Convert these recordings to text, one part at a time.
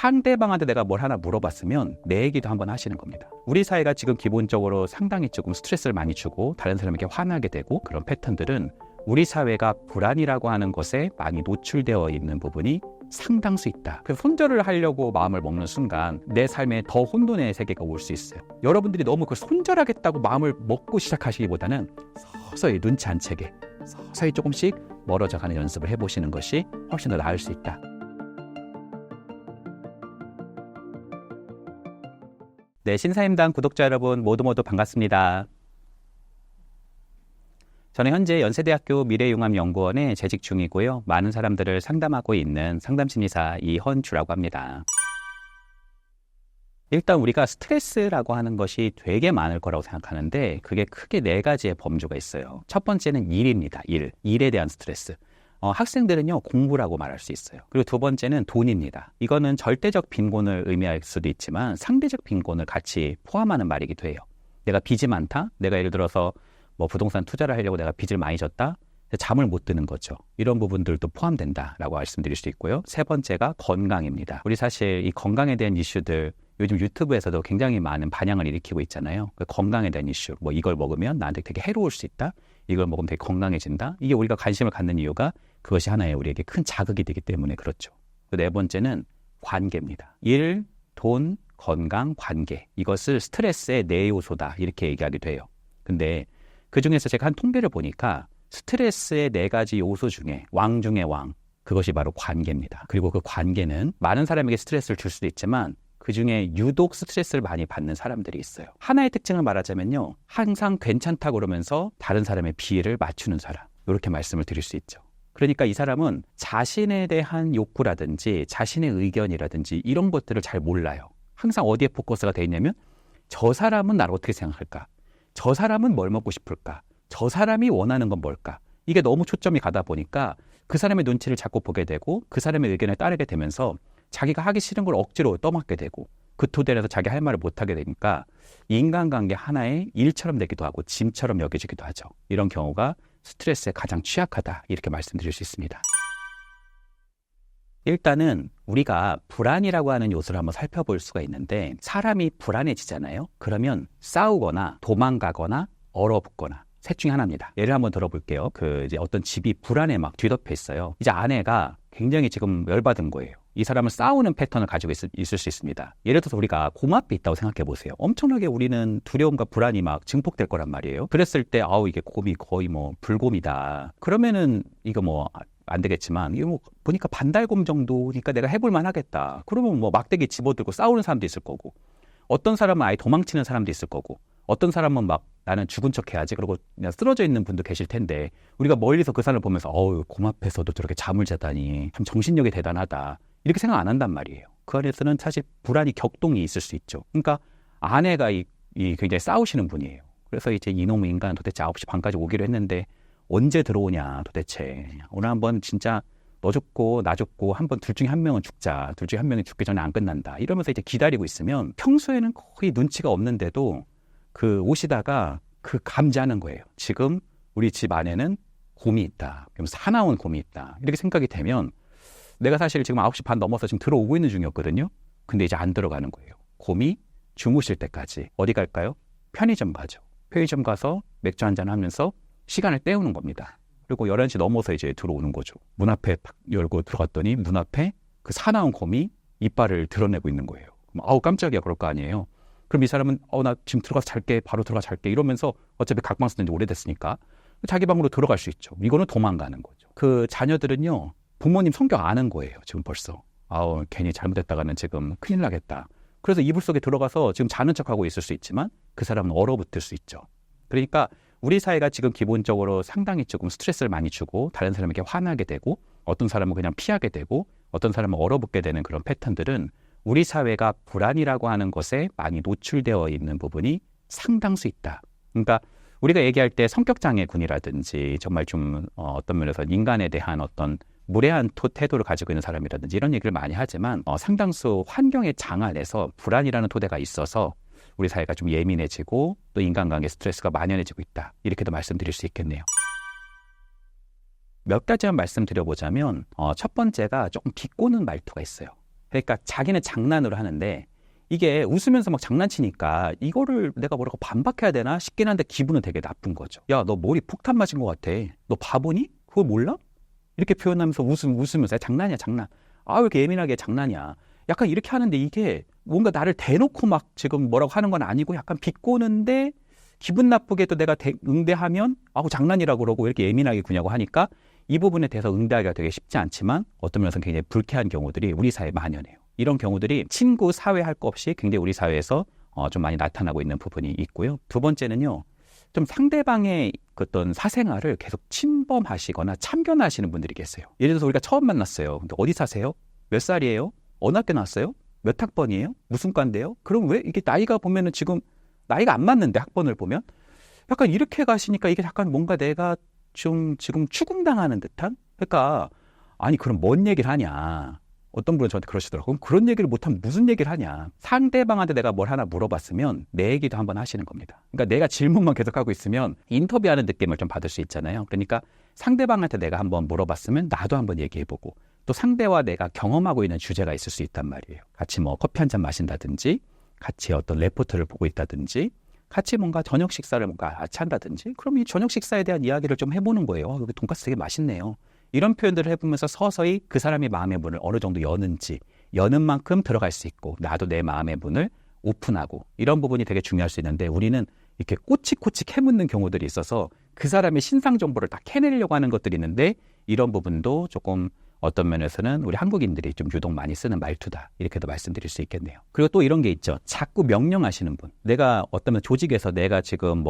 상대방한테 내가 뭘 하나 물어봤으면 내 얘기도 한번 하시는 겁니다. 우리 사회가 지금 기본적으로 상당히 조금 스트레스를 많이 주고 다른 사람에게 화나게 되고 그런 패턴들은 우리 사회가 불안이라고 하는 것에 많이 노출되어 있는 부분이 상당수 있다. 그래서 손절을 하려고 마음을 먹는 순간 내 삶에 더 혼돈의 세계가 올 수 있어요. 여러분들이 너무 그걸 손절하겠다고 마음을 먹고 시작하시기보다는 서서히 눈치 안 채게 서서히 조금씩 멀어져 가는 연습을 해보시는 것이 훨씬 더 나을 수 있다. 네, 신사임당 구독자 여러분 모두 반갑습니다. 저는 현재 연세대학교 미래융합연구원에 재직 중이고요. 많은 사람들을 상담하고 있는 상담심리사 이헌주라고 합니다. 일단 우리가 스트레스라고 하는 것이 되게 많을 거라고 생각하는데 그게 크게 4가지의 범주가 있어요. 첫 번째는 일입니다. 일에 대한 스트레스. 학생들은요 공부라고 말할 수 있어요. 그리고 두 번째는 돈입니다. 이거는 절대적 빈곤을 의미할 수도 있지만 상대적 빈곤을 같이 포함하는 말이기도 해요. 내가 빚이 많다? 내가 예를 들어서 부동산 투자를 하려고 내가 빚을 많이 졌다? 잠을 못 드는 거죠. 이런 부분들도 포함된다라고 말씀드릴 수 있고요. 세 번째가 건강입니다. 우리 사실 이 건강에 대한 이슈들 요즘 유튜브에서도 굉장히 많은 반향을 일으키고 있잖아요. 건강에 대한 이슈, 이걸 먹으면 나한테 되게 해로울 수 있다? 이걸 먹으면 되게 건강해진다? 이게 우리가 관심을 갖는 이유가 그것이 하나의 우리에게 큰 자극이 되기 때문에 그렇죠. 네 번째는 관계입니다. 일, 돈, 건강, 관계. 이것을 스트레스의 4요소다 이렇게 얘기하기도 해요. 근데 그 중에서 제가 한 통계를 보니까 스트레스의 4가지 요소 중에 왕 중에 왕, 그것이 바로 관계입니다. 그리고 그 관계는 많은 사람에게 스트레스를 줄 수도 있지만 그 중에 유독 스트레스를 많이 받는 사람들이 있어요. 하나의 특징을 말하자면요. 항상 괜찮다고 그러면서 다른 사람의 비애를 맞추는 사람. 이렇게 말씀을 드릴 수 있죠. 그러니까 이 사람은 자신에 대한 욕구라든지 자신의 의견이라든지 이런 것들을 잘 몰라요. 항상 어디에 포커스가 돼 있냐면 저 사람은 나를 어떻게 생각할까? 저 사람은 뭘 먹고 싶을까? 저 사람이 원하는 건 뭘까? 이게 너무 초점이 가다 보니까 그 사람의 눈치를 자꾸 보게 되고 그 사람의 의견을 따르게 되면서 자기가 하기 싫은 걸 억지로 떠맡게 되고 그 토대에서 자기 할 말을 못하게 되니까 인간관계 하나의 일처럼 되기도 하고 짐처럼 여겨지기도 하죠. 이런 경우가 스트레스에 가장 취약하다 이렇게 말씀드릴 수 있습니다. 일단은 우리가 불안이라고 하는 요소를 한번 살펴볼 수가 있는데 사람이 불안해지잖아요. 그러면 싸우거나 도망가거나 얼어붙거나 셋 중에 하나입니다. 예를 한번 들어볼게요. 이제 어떤 집이 불안에 막 뒤덮여 있어요. 이제 아내가 굉장히 지금 열받은 거예요. 이 사람은 싸우는 패턴을 가지고 있을 수 있습니다. 예를 들어서 우리가 고맙게 있다고 생각해 보세요. 엄청나게 우리는 두려움과 불안이 막 증폭될 거란 말이에요. 그랬을 때 이게 곰이 거의 불곰이다. 그러면은 이거 안 되겠지만 이거 보니까 반달곰 정도니까 내가 해볼만 하겠다. 그러면 막대기 집어들고 싸우는 사람도 있을 거고 어떤 사람은 아예 도망치는 사람도 있을 거고 어떤 사람은 나는 죽은 척 해야지 그러고 그냥 쓰러져 있는 분도 계실 텐데 우리가 멀리서 그 사람을 보면서 곰 앞에서도 저렇게 잠을 자다니 참 정신력이 대단하다 이렇게 생각 안 한단 말이에요. 그 안에서는 사실 불안이 격동이 있을 수 있죠. 그러니까 아내가 굉장히 싸우시는 분이에요. 그래서 이제 이놈의 인간 도대체 9시 반까지 오기로 했는데 언제 들어오냐 도대체. 오늘 한번 진짜 너 죽고 나 죽고 한번 둘 중에 한 명은 죽자. 둘 중에 한 명이 죽기 전에 안 끝난다. 이러면서 이제 기다리고 있으면 평소에는 거의 눈치가 없는데도 오시다가 감지하는 거예요. 지금 우리 집 안에는 곰이 있다. 그럼 사나운 곰이 있다. 이렇게 생각이 되면 내가 사실 지금 9시 반 넘어서 지금 들어오고 있는 중이었거든요. 근데 이제 안 들어가는 거예요. 곰이 주무실 때까지. 어디 갈까요? 편의점 가죠. 편의점 가서 맥주 한잔 하면서 시간을 때우는 겁니다. 그리고 11시 넘어서 이제 들어오는 거죠. 문 앞에 탁 열고 들어갔더니 문 앞에 그 사나운 곰이 이빨을 드러내고 있는 거예요. 그럼 깜짝이야 그럴 거 아니에요. 그럼 이 사람은 나 지금 들어가서 잘게 바로 들어가 잘게 이러면서 어차피 각방 쓰는 지 오래됐으니까 자기 방으로 들어갈 수 있죠. 이거는 도망가는 거죠. 그 자녀들은요. 부모님 성격 아는 거예요. 지금 벌써. 괜히 잘못했다가는 지금 큰일 나겠다. 그래서 이불 속에 들어가서 지금 자는 척하고 있을 수 있지만 그 사람은 얼어붙을 수 있죠. 그러니까 우리 사회가 지금 기본적으로 상당히 조금 스트레스를 많이 주고 다른 사람에게 화나게 되고 어떤 사람은 그냥 피하게 되고 어떤 사람은 얼어붙게 되는 그런 패턴들은 우리 사회가 불안이라고 하는 것에 많이 노출되어 있는 부분이 상당수 있다. 그러니까 우리가 얘기할 때 성격장애군이라든지 정말 좀 어떤 면에서 인간에 대한 어떤 무례한 태도를 가지고 있는 사람이라든지 이런 얘기를 많이 하지만 상당수 환경의 장안에서 불안이라는 토대가 있어서 우리 사회가 좀 예민해지고 또 인간관계 스트레스가 만연해지고 있다. 이렇게도 말씀드릴 수 있겠네요. 몇 가지만 말씀드려보자면 첫 번째가 조금 비꼬는 말투가 있어요. 그러니까 자기는 장난으로 하는데 이게 웃으면서 막 장난치니까 이거를 내가 뭐라고 반박해야 되나 싶긴 한데 기분은 되게 나쁜 거죠. 야, 너 머리 폭탄 맞은 것 같아. 너 바보니? 그걸 몰라? 이렇게 표현하면서 웃으면서 장난이야, 장난. 아, 왜 이렇게 예민하게 장난이야. 약간 이렇게 하는데 이게 뭔가 나를 대놓고 막 지금 뭐라고 하는 건 아니고 약간 비꼬는데 기분 나쁘게도 내가 응대하면 아우 장난이라고 그러고 왜 이렇게 예민하게 구냐고 하니까 이 부분에 대해서 응대하기가 되게 쉽지 않지만 어떤 면에서는 굉장히 불쾌한 경우들이 우리 사회에 만연해요. 이런 경우들이 친구, 사회 할 거 없이 굉장히 우리 사회에서 좀 많이 나타나고 있는 부분이 있고요. 두 번째는요. 좀 상대방의 어떤 사생활을 계속 침범하시거나 참견하시는 분들이 계세요. 예를 들어서 우리가 처음 만났어요. 근데 어디 사세요? 몇 살이에요? 어느 학교 나왔어요? 몇 학번이에요? 무슨 과인데요? 그럼 왜 이게 나이가 보면은 지금 나이가 안 맞는데 학번을 보면 약간 이렇게 가시니까 이게 약간 뭔가 내가 좀 지금 추궁당하는 듯한? 그러니까 아니 그럼 뭔 얘기를 하냐. 어떤 분은 저한테 그러시더라고요. 그럼 그런 얘기를 못하면 무슨 얘기를 하냐. 상대방한테 내가 뭘 하나 물어봤으면 내 얘기도 한번 하시는 겁니다. 그러니까 내가 질문만 계속하고 있으면 인터뷰하는 느낌을 좀 받을 수 있잖아요. 그러니까 상대방한테 내가 한번 물어봤으면 나도 한번 얘기해보고 또 상대와 내가 경험하고 있는 주제가 있을 수 있단 말이에요. 같이 뭐 커피 한잔 마신다든지 같이 어떤 레포트를 보고 있다든지 같이 뭔가 저녁 식사를 뭔가 같이 한다든지 그럼 이 저녁 식사에 대한 이야기를 좀 해보는 거예요. 여기 돈가스 되게 맛있네요. 이런 표현들을 해보면서 서서히 그 사람의 마음의 문을 어느 정도 여는지 여는 만큼 들어갈 수 있고 나도 내 마음의 문을 오픈하고 이런 부분이 되게 중요할 수 있는데 우리는 이렇게 꼬치꼬치 캐묻는 경우들이 있어서 그 사람의 신상 정보를 다 캐내려고 하는 것들이 있는데 이런 부분도 조금 어떤 면에서는 우리 한국인들이 좀 유독 많이 쓰는 말투다 이렇게도 말씀드릴 수 있겠네요. 그리고 또 이런 게 있죠. 자꾸 명령하시는 분. 내가 어떤 조직에서 내가 지금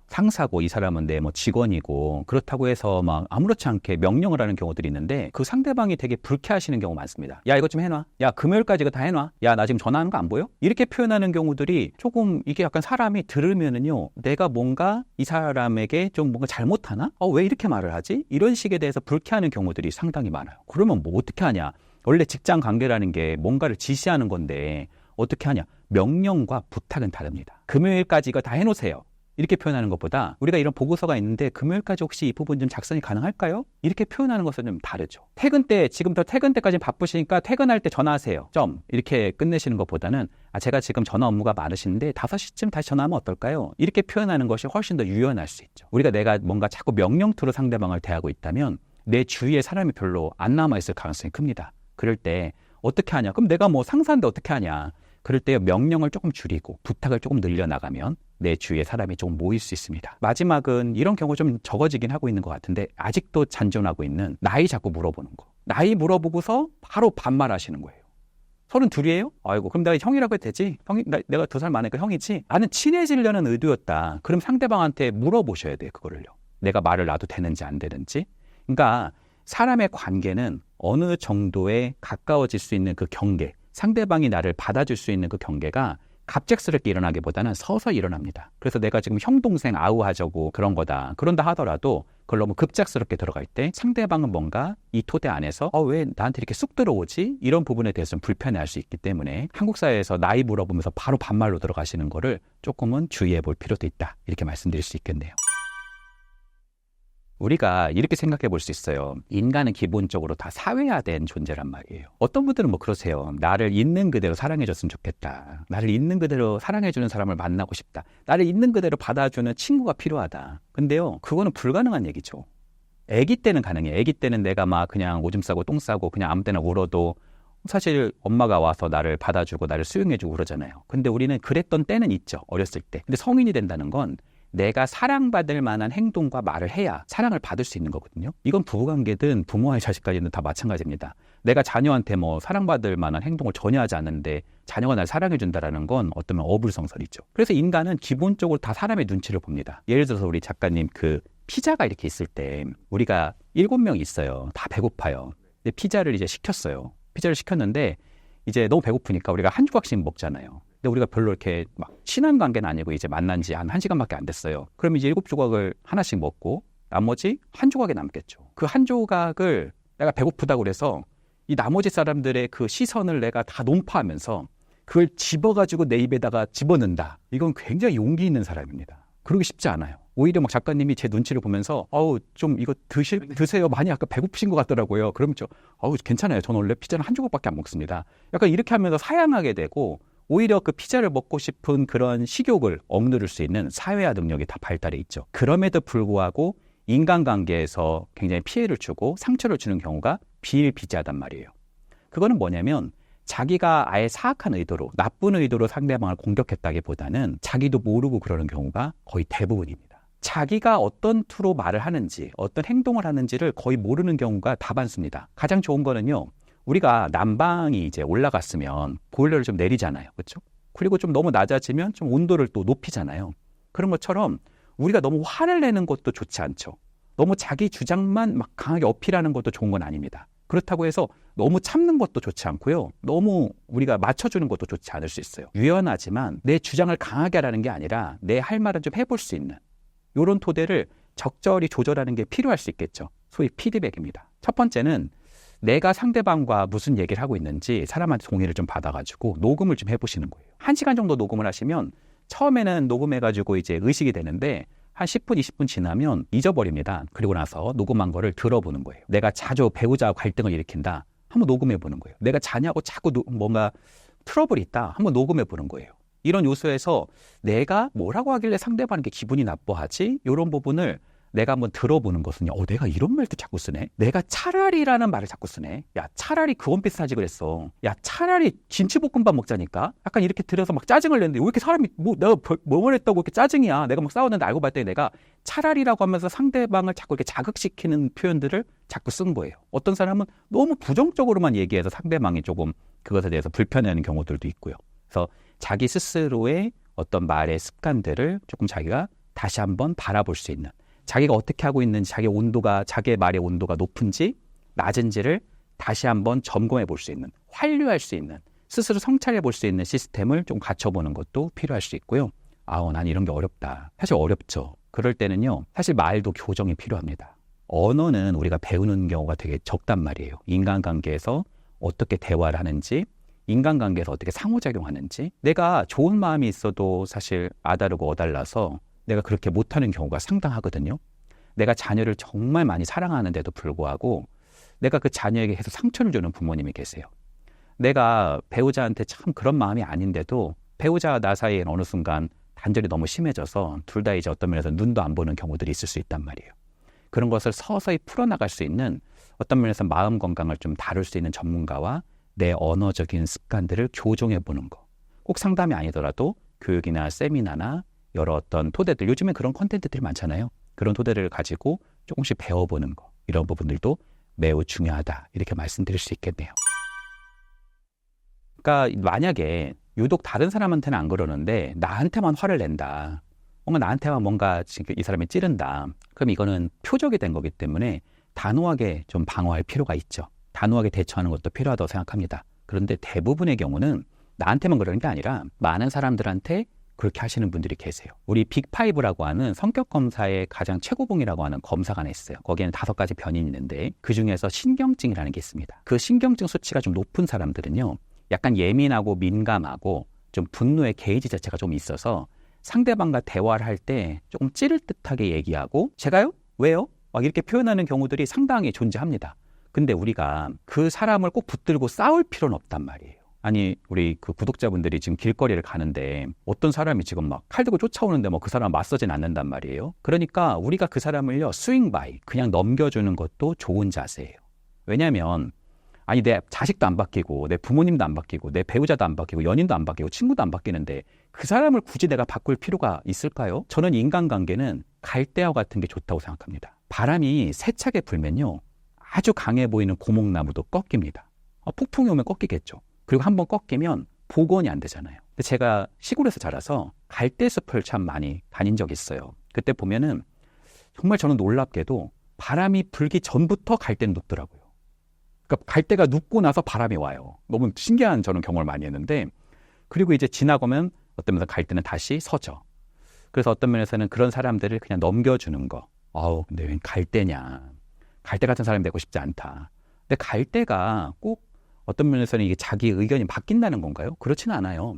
상사고 이 사람은 내 직원이고 그렇다고 해서 막 아무렇지 않게 명령을 하는 경우들이 있는데 그 상대방이 되게 불쾌하시는 경우 많습니다. 야 이것 좀 해놔. 야 금요일까지 이거 다 해놔. 야 나 지금 전화하는 거 안 보여? 이렇게 표현하는 경우들이 조금 이게 약간 사람이 들으면은요 내가 뭔가 이 사람에게 좀 뭔가 잘못하나? 왜 이렇게 말을 하지? 이런 식에 대해서 불쾌하는 경우들이 상당히 많아요. 그러면 뭐 어떻게 하냐? 원래 직장 관계라는 게 뭔가를 지시하는 건데 어떻게 하냐? 명령과 부탁은 다릅니다. 금요일까지 이거 다 해놓으세요. 이렇게 표현하는 것보다 우리가 이런 보고서가 있는데 금요일까지 혹시 이 부분 좀 작성이 가능할까요? 이렇게 표현하는 것은 좀 다르죠. 퇴근 때 지금부터 퇴근 때까지 바쁘시니까 퇴근할 때 전화하세요. 점 이렇게 끝내시는 것보다는 제가 지금 전화 업무가 많으신데 5시쯤 다시 전화하면 어떨까요? 이렇게 표현하는 것이 훨씬 더 유연할 수 있죠. 내가 뭔가 자꾸 명령투로 상대방을 대하고 있다면 내 주위에 사람이 별로 안 남아있을 가능성이 큽니다. 그럴 때 어떻게 하냐? 그럼 내가 상사인데 어떻게 하냐? 그럴 때 명령을 조금 줄이고 부탁을 조금 늘려나가면 내 주위에 사람이 조금 모일 수 있습니다. 마지막은 이런 경우 좀 적어지긴 하고 있는 것 같은데 아직도 잔존하고 있는 나이 자꾸 물어보는 거. 나이 물어보고서 바로 반말하시는 거예요. 32이에요? 아이고 그럼 내가 형이라고 해도 되지? 내가 2살 많으니까 형이지? 나는 친해지려는 의도였다. 그럼 상대방한테 물어보셔야 돼요. 그거를요. 내가 말을 놔도 되는지 안 되는지. 그러니까 사람의 관계는 어느 정도에 가까워질 수 있는 그 경계 상대방이 나를 받아줄 수 있는 그 경계가 갑작스럽게 일어나기보다는 서서히 일어납니다. 그래서 내가 지금 형, 동생 아우하자고 그런 거다. 그런다 하더라도 그걸 너무 급작스럽게 들어갈 때 상대방은 뭔가 이 토대 안에서 왜 나한테 이렇게 쑥 들어오지? 이런 부분에 대해서는 불편해할 수 있기 때문에 한국 사회에서 나이 물어보면서 바로 반말로 들어가시는 거를 조금은 주의해 볼 필요도 있다. 이렇게 말씀드릴 수 있겠네요. 우리가 이렇게 생각해 볼 수 있어요. 인간은 기본적으로 다 사회화된 존재란 말이에요. 어떤 분들은 그러세요. 나를 있는 그대로 사랑해 줬으면 좋겠다. 나를 있는 그대로 사랑해 주는 사람을 만나고 싶다. 나를 있는 그대로 받아주는 친구가 필요하다. 근데요, 그거는 불가능한 얘기죠. 아기 때는 가능해요. 아기 때는 내가 막 그냥 오줌 싸고 똥 싸고 그냥 아무 때나 울어도 사실 엄마가 와서 나를 받아주고 나를 수용해주고 그러잖아요. 근데 우리는 그랬던 때는 있죠. 어렸을 때. 근데 성인이 된다는 건 내가 사랑받을 만한 행동과 말을 해야 사랑을 받을 수 있는 거거든요. 이건 부부관계든 부모와의 자식까지는 다 마찬가지입니다. 내가 자녀한테 사랑받을 만한 행동을 전혀 하지 않는데 자녀가 날 사랑해준다라는 건 어쩌면 어불성설이죠. 그래서 인간은 기본적으로 다 사람의 눈치를 봅니다. 예를 들어서 우리 작가님 피자가 이렇게 있을 때 우리가 7명 있어요. 다 배고파요. 근데 피자를 이제 시켰어요. 피자를 시켰는데 이제 너무 배고프니까 우리가 한 조각씩 먹잖아요. 근데 우리가 별로 이렇게 막 친한 관계는 아니고 이제 만난 지 한 1시간밖에 안 됐어요. 그럼 이제 7조각을 하나씩 먹고 나머지 한 조각이 남겠죠. 그 한 조각을 내가 배고프다고 그래서 이 나머지 사람들의 그 시선을 내가 다 논파하면서 그걸 집어가지고 내 입에다가 집어넣는다. 이건 굉장히 용기 있는 사람입니다. 그러기 쉽지 않아요. 오히려 막 작가님이 제 눈치를 보면서 좀 이거 드세요. 많이 아까 배고프신 것 같더라고요. 그러면 괜찮아요. 저는 원래 피자는 한 조각밖에 안 먹습니다. 약간 이렇게 하면서 사양하게 되고 오히려 그 피자를 먹고 싶은 그런 식욕을 억누를 수 있는 사회화 능력이 다 발달해 있죠. 그럼에도 불구하고 인간관계에서 굉장히 피해를 주고 상처를 주는 경우가 비일비재하단 말이에요. 그거는 뭐냐면 자기가 아예 사악한 의도로, 나쁜 의도로 상대방을 공격했다기보다는 자기도 모르고 그러는 경우가 거의 대부분입니다. 자기가 어떤 투로 말을 하는지, 어떤 행동을 하는지를 거의 모르는 경우가 다반수입니다. 가장 좋은 거는요, 우리가 난방이 이제 올라갔으면 보일러를 좀 내리잖아요. 그렇죠? 그리고 좀 너무 낮아지면 좀 온도를 또 높이잖아요. 그런 것처럼 우리가 너무 화를 내는 것도 좋지 않죠. 너무 자기 주장만 막 강하게 어필하는 것도 좋은 건 아닙니다. 그렇다고 해서 너무 참는 것도 좋지 않고요. 너무 우리가 맞춰주는 것도 좋지 않을 수 있어요. 유연하지만 내 주장을 강하게 하라는 게 아니라 내 할 말은 좀 해볼 수 있는 이런 토대를 적절히 조절하는 게 필요할 수 있겠죠. 소위 피드백입니다. 첫 번째는 내가 상대방과 무슨 얘기를 하고 있는지 사람한테 동의를 좀 받아가지고 녹음을 좀 해보시는 거예요. 1시간 정도 녹음을 하시면 처음에는 녹음해가지고 이제 의식이 되는데 한 10분, 20분 지나면 잊어버립니다. 그리고 나서 녹음한 거를 들어보는 거예요. 내가 자주 배우자와 갈등을 일으킨다. 한번 녹음해보는 거예요. 내가 자냐고 자꾸 뭔가 트러블이 있다. 한번 녹음해보는 거예요. 이런 요소에서 내가 뭐라고 하길래 상대방이 기분이 나빠하지? 이런 부분을 내가 한번 들어보는 것은요. 내가 이런 말도 자꾸 쓰네. 내가 차라리라는 말을 자꾸 쓰네. 야, 차라리 그건 비슷하지 그랬어. 야, 차라리 김치볶음밥 먹자니까. 약간 이렇게 들어서 막 짜증을 내는데 왜 이렇게 사람이 내가 뭘 했다고 이렇게 짜증이야. 내가 막 싸웠는데 알고 봤더니 내가 차라리라고 하면서 상대방을 자꾸 이렇게 자극시키는 표현들을 자꾸 쓴 거예요. 어떤 사람은 너무 부정적으로만 얘기해서 상대방이 조금 그것에 대해서 불편해하는 경우들도 있고요. 그래서 자기 스스로의 어떤 말의 습관들을 조금 자기가 다시 한번 바라볼 수 있는, 자기가 어떻게 하고 있는지, 자기의 말의 온도가 높은지 낮은지를 다시 한번 점검해 볼 수 있는, 환류할 수 있는, 스스로 성찰해 볼 수 있는 시스템을 좀 갖춰보는 것도 필요할 수 있고요. 난 이런 게 어렵다. 사실 어렵죠. 그럴 때는요, 사실 말도 교정이 필요합니다. 언어는 우리가 배우는 경우가 되게 적단 말이에요. 인간관계에서 어떻게 대화를 하는지, 인간관계에서 어떻게 상호작용하는지, 내가 좋은 마음이 있어도 사실 아다르고 어달라서 내가 그렇게 못하는 경우가 상당하거든요. 내가 자녀를 정말 많이 사랑하는데도 불구하고 내가 그 자녀에게 계속 상처를 주는 부모님이 계세요. 내가 배우자한테 참 그런 마음이 아닌데도 배우자와 나 사이에는 어느 순간 단절이 너무 심해져서 둘 다 이제 어떤 면에서 눈도 안 보는 경우들이 있을 수 있단 말이에요. 그런 것을 서서히 풀어나갈 수 있는, 어떤 면에서 마음 건강을 좀 다룰 수 있는 전문가와 내 언어적인 습관들을 교정해 보는 거. 꼭 상담이 아니더라도 교육이나 세미나나 여러 어떤 토대들, 요즘에 그런 콘텐츠들이 많잖아요. 그런 토대를 가지고 조금씩 배워보는 거, 이런 부분들도 매우 중요하다, 이렇게 말씀드릴 수 있겠네요. 그러니까 만약에 유독 다른 사람한테는 안 그러는데 나한테만 화를 낸다, 나한테만 뭔가 지금 이 사람이 찌른다, 그럼 이거는 표적이 된 거기 때문에 단호하게 좀 방어할 필요가 있죠. 단호하게 대처하는 것도 필요하다고 생각합니다. 그런데 대부분의 경우는 나한테만 그러는 게 아니라 많은 사람들한테 그렇게 하시는 분들이 계세요. 우리 빅5라고 하는 성격검사의 가장 최고봉이라고 하는 검사가 하나 있어요. 거기에는 5가지 변이 있는데 그중에서 신경증이라는 게 있습니다. 그 신경증 수치가 좀 높은 사람들은요, 약간 예민하고 민감하고 좀 분노의 게이지 자체가 좀 있어서 상대방과 대화를 할 때 조금 찌를 듯하게 얘기하고, 제가요? 왜요? 막 이렇게 표현하는 경우들이 상당히 존재합니다. 근데 우리가 그 사람을 꼭 붙들고 싸울 필요는 없단 말이에요. 아니, 우리 그 구독자분들이 지금 길거리를 가는데 어떤 사람이 지금 막 칼 들고 쫓아오는데 그 사람 맞서진 않는단 말이에요. 그러니까 우리가 그 사람을요, 스윙 바이, 그냥 넘겨주는 것도 좋은 자세예요. 왜냐면 아니, 내 자식도 안 바뀌고 내 부모님도 안 바뀌고 내 배우자도 안 바뀌고 연인도 안 바뀌고 친구도 안 바뀌는데 그 사람을 굳이 내가 바꿀 필요가 있을까요? 저는 인간관계는 갈대와 같은 게 좋다고 생각합니다. 바람이 세차게 불면요, 아주 강해 보이는 고목나무도 꺾입니다. 폭풍이 오면 꺾이겠죠. 그리고 한번 꺾이면 복원이 안 되잖아요. 근데 제가 시골에서 자라서 갈대숲을 참 많이 다닌 적이 있어요. 그때 보면은 정말 저는 놀랍게도 바람이 불기 전부터 갈대는 눕더라고요. 그러니까 갈대가 눕고 나서 바람이 와요. 너무 신기한 저는 경험을 많이 했는데, 그리고 이제 지나가면 어떤 면에서 갈대는 다시 서죠. 그래서 어떤 면에서는 그런 사람들을 그냥 넘겨주는 거. 근데 웬 갈대냐. 갈대 같은 사람이 되고 싶지 않다. 근데 갈대가 꼭 어떤 면에서는 이게 자기 의견이 바뀐다는 건가요? 그렇지는 않아요.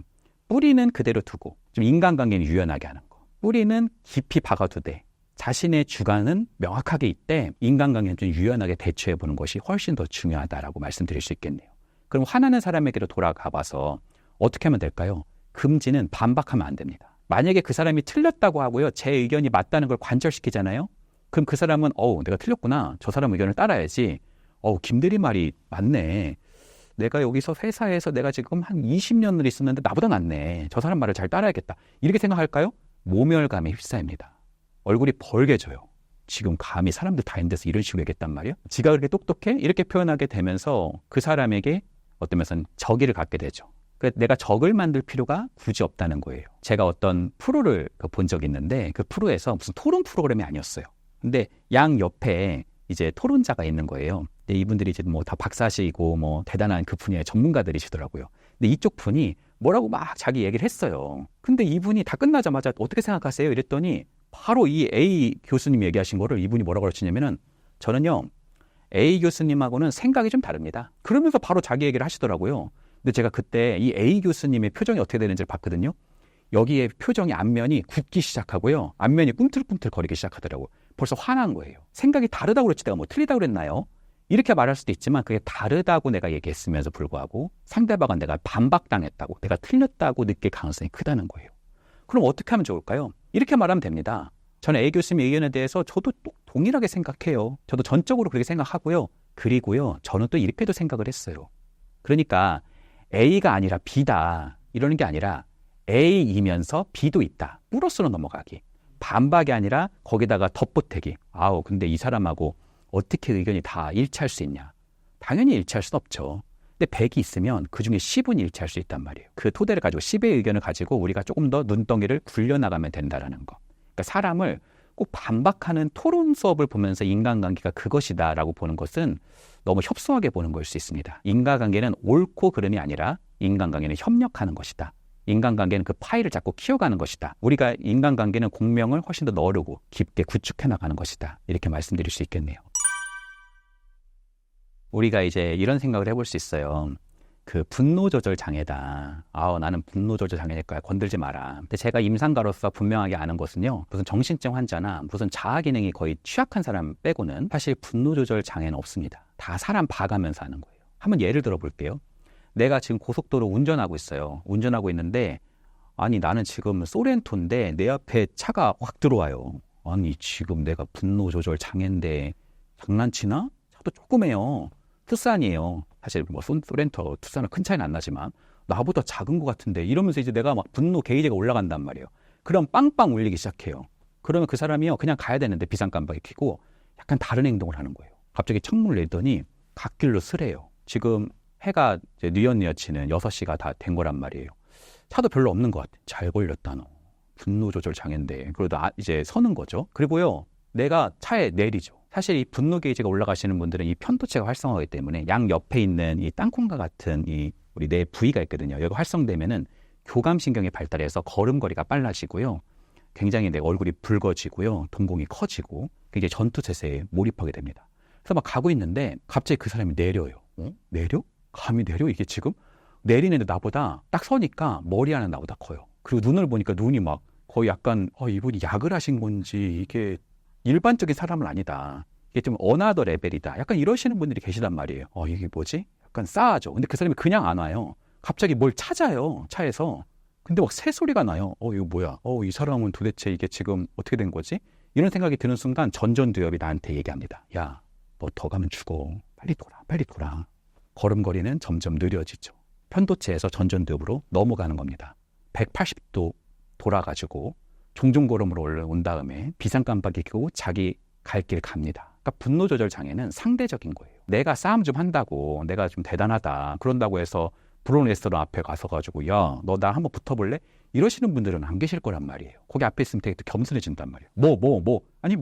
뿌리는 그대로 두고 좀 인간관계는 유연하게 하는 거. 뿌리는 깊이 박아두되 자신의 주관은 명확하게 있대 인간관계는 좀 유연하게 대처해보는 것이 훨씬 더 중요하다라고 말씀드릴 수 있겠네요. 그럼 화나는 사람에게로 돌아가 봐서 어떻게 하면 될까요? 금지는 반박하면 안 됩니다. 만약에 그 사람이 틀렸다고 하고요, 제 의견이 맞다는 걸 관철시키잖아요. 그럼 그 사람은 내가 틀렸구나. 저 사람 의견을 따라야지. 김대리 말이 맞네. 내가 여기서 회사에서 내가 지금 한 20년을 있었는데 나보다 낫네. 저 사람 말을 잘 따라야겠다. 이렇게 생각할까요? 모멸감에 휩싸입니다. 얼굴이 벌개져요. 지금 감히 사람들 다 있는 데서 이런 식으로 얘기했단 말이에요. 지가 그렇게 똑똑해? 이렇게 표현하게 되면서 그 사람에게 어떤 면에서는 적의를 갖게 되죠. 그래서 내가 적을 만들 필요가 굳이 없다는 거예요. 제가 어떤 프로를 본 적이 있는데 그 프로에서 무슨 토론 프로그램이 아니었어요. 근데 양 옆에 이제 토론자가 있는 거예요. 근데 이분들이 이제 뭐 다 박사시고 뭐 대단한 그 분야의 전문가들이시더라고요. 근데 이쪽 분이 뭐라고 막 자기 얘기를 했어요. 근데 이분이 다 끝나자마자 어떻게 생각하세요? 이랬더니 바로 이 A 교수님이 얘기하신 거를 이분이 뭐라고 그러시냐면은 저는요 A 교수님하고는 생각이 좀 다릅니다. 그러면서 바로 자기 얘기를 하시더라고요. 근데 제가 그때 이 A 교수님의 표정이 어떻게 되는지를 봤거든요. 여기에 표정이 앞면이 굳기 시작하고요. 앞면이 꿈틀꿈틀 거리기 시작하더라고요. 벌써 화난 거예요. 생각이 다르다고 그랬지 내가 뭐 틀리다고 그랬나요? 이렇게 말할 수도 있지만 그게 다르다고 내가 얘기했으면서 불구하고 상대방은 내가 반박당했다고 내가 틀렸다고 느낄 가능성이 크다는 거예요. 그럼 어떻게 하면 좋을까요? 이렇게 말하면 됩니다. 저는 A 교수님의 의견에 대해서 저도 또 동일하게 생각해요. 저도 전적으로 그렇게 생각하고요. 그리고요. 저는 또 이렇게도 생각을 했어요. 그러니까 A가 아니라 B다. 이러는 게 아니라 A이면서 B도 있다. 플러스로 넘어가기. 반박이 아니라 거기다가 덧보태기. 근데 이 사람하고 어떻게 의견이 다 일치할 수 있냐. 당연히 일치할 수 없죠. 근데 100이 있으면 그중에 10은 일치할 수 있단 말이에요. 그 토대를 가지고 10의 의견을 가지고 우리가 조금 더 눈덩이를 굴려나가면 된다는 거. 그러니까 사람을 꼭 반박하는 토론 수업을 보면서 인간관계가 그것이다라고 보는 것은 너무 협소하게 보는 걸 수 있습니다. 인간관계는 옳고 그름이 아니라 인간관계는 협력하는 것이다. 인간관계는 그 파일을 잡고 키워가는 것이다. 우리가 인간관계는 공명을 훨씬 더 너르고 깊게 구축해 나가는 것이다. 이렇게 말씀드릴 수 있겠네요. 우리가 이제 이런 생각을 해볼 수 있어요. 그 분노 조절 장애다. 나는 분노 조절 장애일 거야. 건들지 마라. 근데 제가 임상가로서 분명하게 아는 것은요. 무슨 정신증 환자나 무슨 자아 기능이 거의 취약한 사람 빼고는 사실 분노 조절 장애는 없습니다. 다 사람 봐가면서 하는 거예요. 한번 예를 들어 볼게요. 내가 지금 고속도로 운전하고 있어요. 운전하고 있는데 아니 나는 지금 소렌토인데 내 앞에 차가 확 들어와요. 아니 지금 내가 분노 조절 장애인데 장난치나? 차도 조그매요. 투싼이에요. 사실 뭐 소렌토 투싼은 큰 차이는 안 나지만 나보다 작은 것 같은데 이러면서 이제 내가 막 분노 게이지가 올라간단 말이에요. 그럼 빵빵 울리기 시작해요. 그러면 그 사람이요 그냥 가야 되는데 비상깜빡이 켜고 약간 다른 행동을 하는 거예요. 갑자기 창문을 내더니 갓길로 쓰래요. 지금 해가 이제 뉘엿뉘엿치는 6시가 다 된 거란 말이에요. 차도 별로 없는 것 같아. 잘 걸렸다 너. 분노 조절 장애인데. 그래도 이제 서는 거죠. 그리고요 내가 차에 내리죠. 사실 이 분노 게이지가 올라가시는 분들은 이 편도체가 활성화하기 때문에 양 옆에 있는 이 땅콩과 같은 이 우리 뇌 부위가 있거든요. 여기 활성되면은 교감신경이 발달해서 걸음걸이가 빨라지고요. 굉장히 내 얼굴이 붉어지고요. 동공이 커지고 이제 전투태세에 몰입하게 됩니다. 그래서 막 가고 있는데 갑자기 그 사람이 내려요. 내려? 감히 내려? 이게 지금? 내리는데 나보다 딱 서니까 머리 하나 나보다 커요. 그리고 눈을 보니까 눈이 막 거의 약간 이분이 약을 하신 건지 이게 일반적인 사람은 아니다. 이게 좀 어나더 레벨이다. 약간 이러시는 분들이 계시단 말이에요. 이게 뭐지? 약간 싸하죠. 근데 그 사람이 그냥 안 와요. 갑자기 뭘 찾아요. 차에서. 근데 막 새소리가 나요. 이거 뭐야? 이 사람은 도대체 이게 지금 어떻게 된 거지? 이런 생각이 드는 순간 전전두엽이 나한테 얘기합니다. 야, 너 더 가면 죽어. 빨리 돌아. 빨리 돌아. 걸음걸이는 점점 느려지죠. 편도체에서 전전두엽으로 넘어가는 겁니다. 180도 돌아가지고 종종걸음으로 올라온 다음에 비상깜빡이 켜고 자기 갈 길 갑니다. 그러니까 분노 조절 장애는 상대적인 거예요. 내가 싸움 좀 한다고 내가 좀 대단하다 그런다고 해서 브론 레스토랑 앞에 가서 가지고 야, 너 나 한번 붙어볼래? 이러시는 분들은 안 계실 거란 말이에요. 거기 앞에 있으면 되게 겸손해진단 말이에요. 아니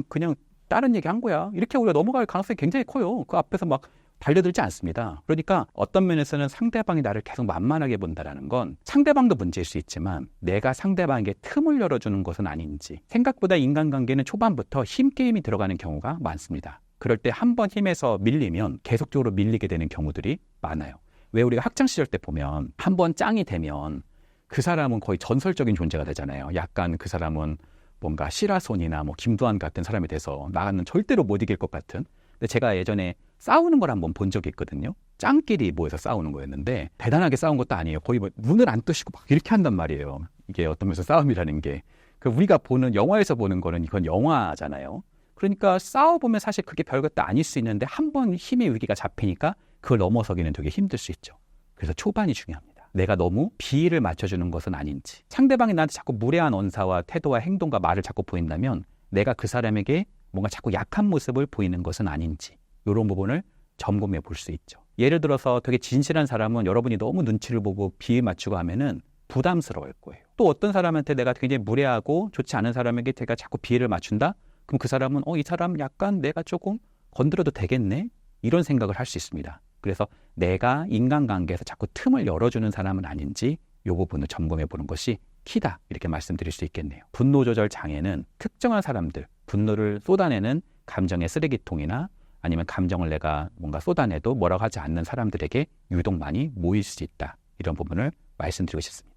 그냥 다른 얘기 한 거야. 이렇게 우리가 넘어갈 가능성이 굉장히 커요. 그 앞에서 막 달려들지 않습니다. 그러니까 어떤 면에서는 상대방이 나를 계속 만만하게 본다는 건 상대방도 문제일 수 있지만 내가 상대방에게 틈을 열어주는 것은 아닌지 생각보다 인간관계는 초반부터 힘게임이 들어가는 경우가 많습니다. 그럴 때 한 번 힘에서 밀리면 계속적으로 밀리게 되는 경우들이 많아요. 왜 우리가 학창시절 때 보면 한 번 짱이 되면 그 사람은 거의 전설적인 존재가 되잖아요. 약간 그 사람은 뭔가 시라손이나 뭐 김두한 같은 사람이 돼서 나는 절대로 못 이길 것 같은. 근데 제가 예전에 싸우는 걸 한번 본 적이 있거든요. 짱끼리 모여서 싸우는 거였는데 대단하게 싸운 것도 아니에요. 거의 뭐 눈을 안 뜨시고 막 이렇게 한단 말이에요. 이게 어떤 면에서 싸움이라는 게. 그 우리가 보는 영화에서 보는 거는 이건 영화잖아요. 그러니까 싸워보면 사실 그게 별것도 아닐 수 있는데 한 번 힘의 위기가 잡히니까 그걸 넘어서기는 되게 힘들 수 있죠. 그래서 초반이 중요합니다. 내가 너무 비위를 맞춰주는 것은 아닌지. 상대방이 나한테 자꾸 무례한 언사와 태도와 행동과 말을 자꾸 보인다면 내가 그 사람에게 뭔가 자꾸 약한 모습을 보이는 것은 아닌지. 이런 부분을 점검해 볼 수 있죠. 예를 들어서 되게 진실한 사람은 여러분이 너무 눈치를 보고 비위 맞추고 하면은 부담스러울 거예요. 또 어떤 사람한테 내가 굉장히 무례하고 좋지 않은 사람에게 제가 자꾸 비위를 맞춘다? 그럼 그 사람은 이 사람 약간 내가 조금 건드려도 되겠네? 이런 생각을 할 수 있습니다. 그래서 내가 인간관계에서 자꾸 틈을 열어주는 사람은 아닌지 이 부분을 점검해 보는 것이 키다. 이렇게 말씀드릴 수 있겠네요. 분노 조절 장애는 특정한 사람들, 분노를 쏟아내는 감정의 쓰레기통이나 아니면 감정을 내가 뭔가 쏟아내도 뭐라고 하지 않는 사람들에게 유독 많이 모일 수 있다. 이런 부분을 말씀드리고 싶습니다.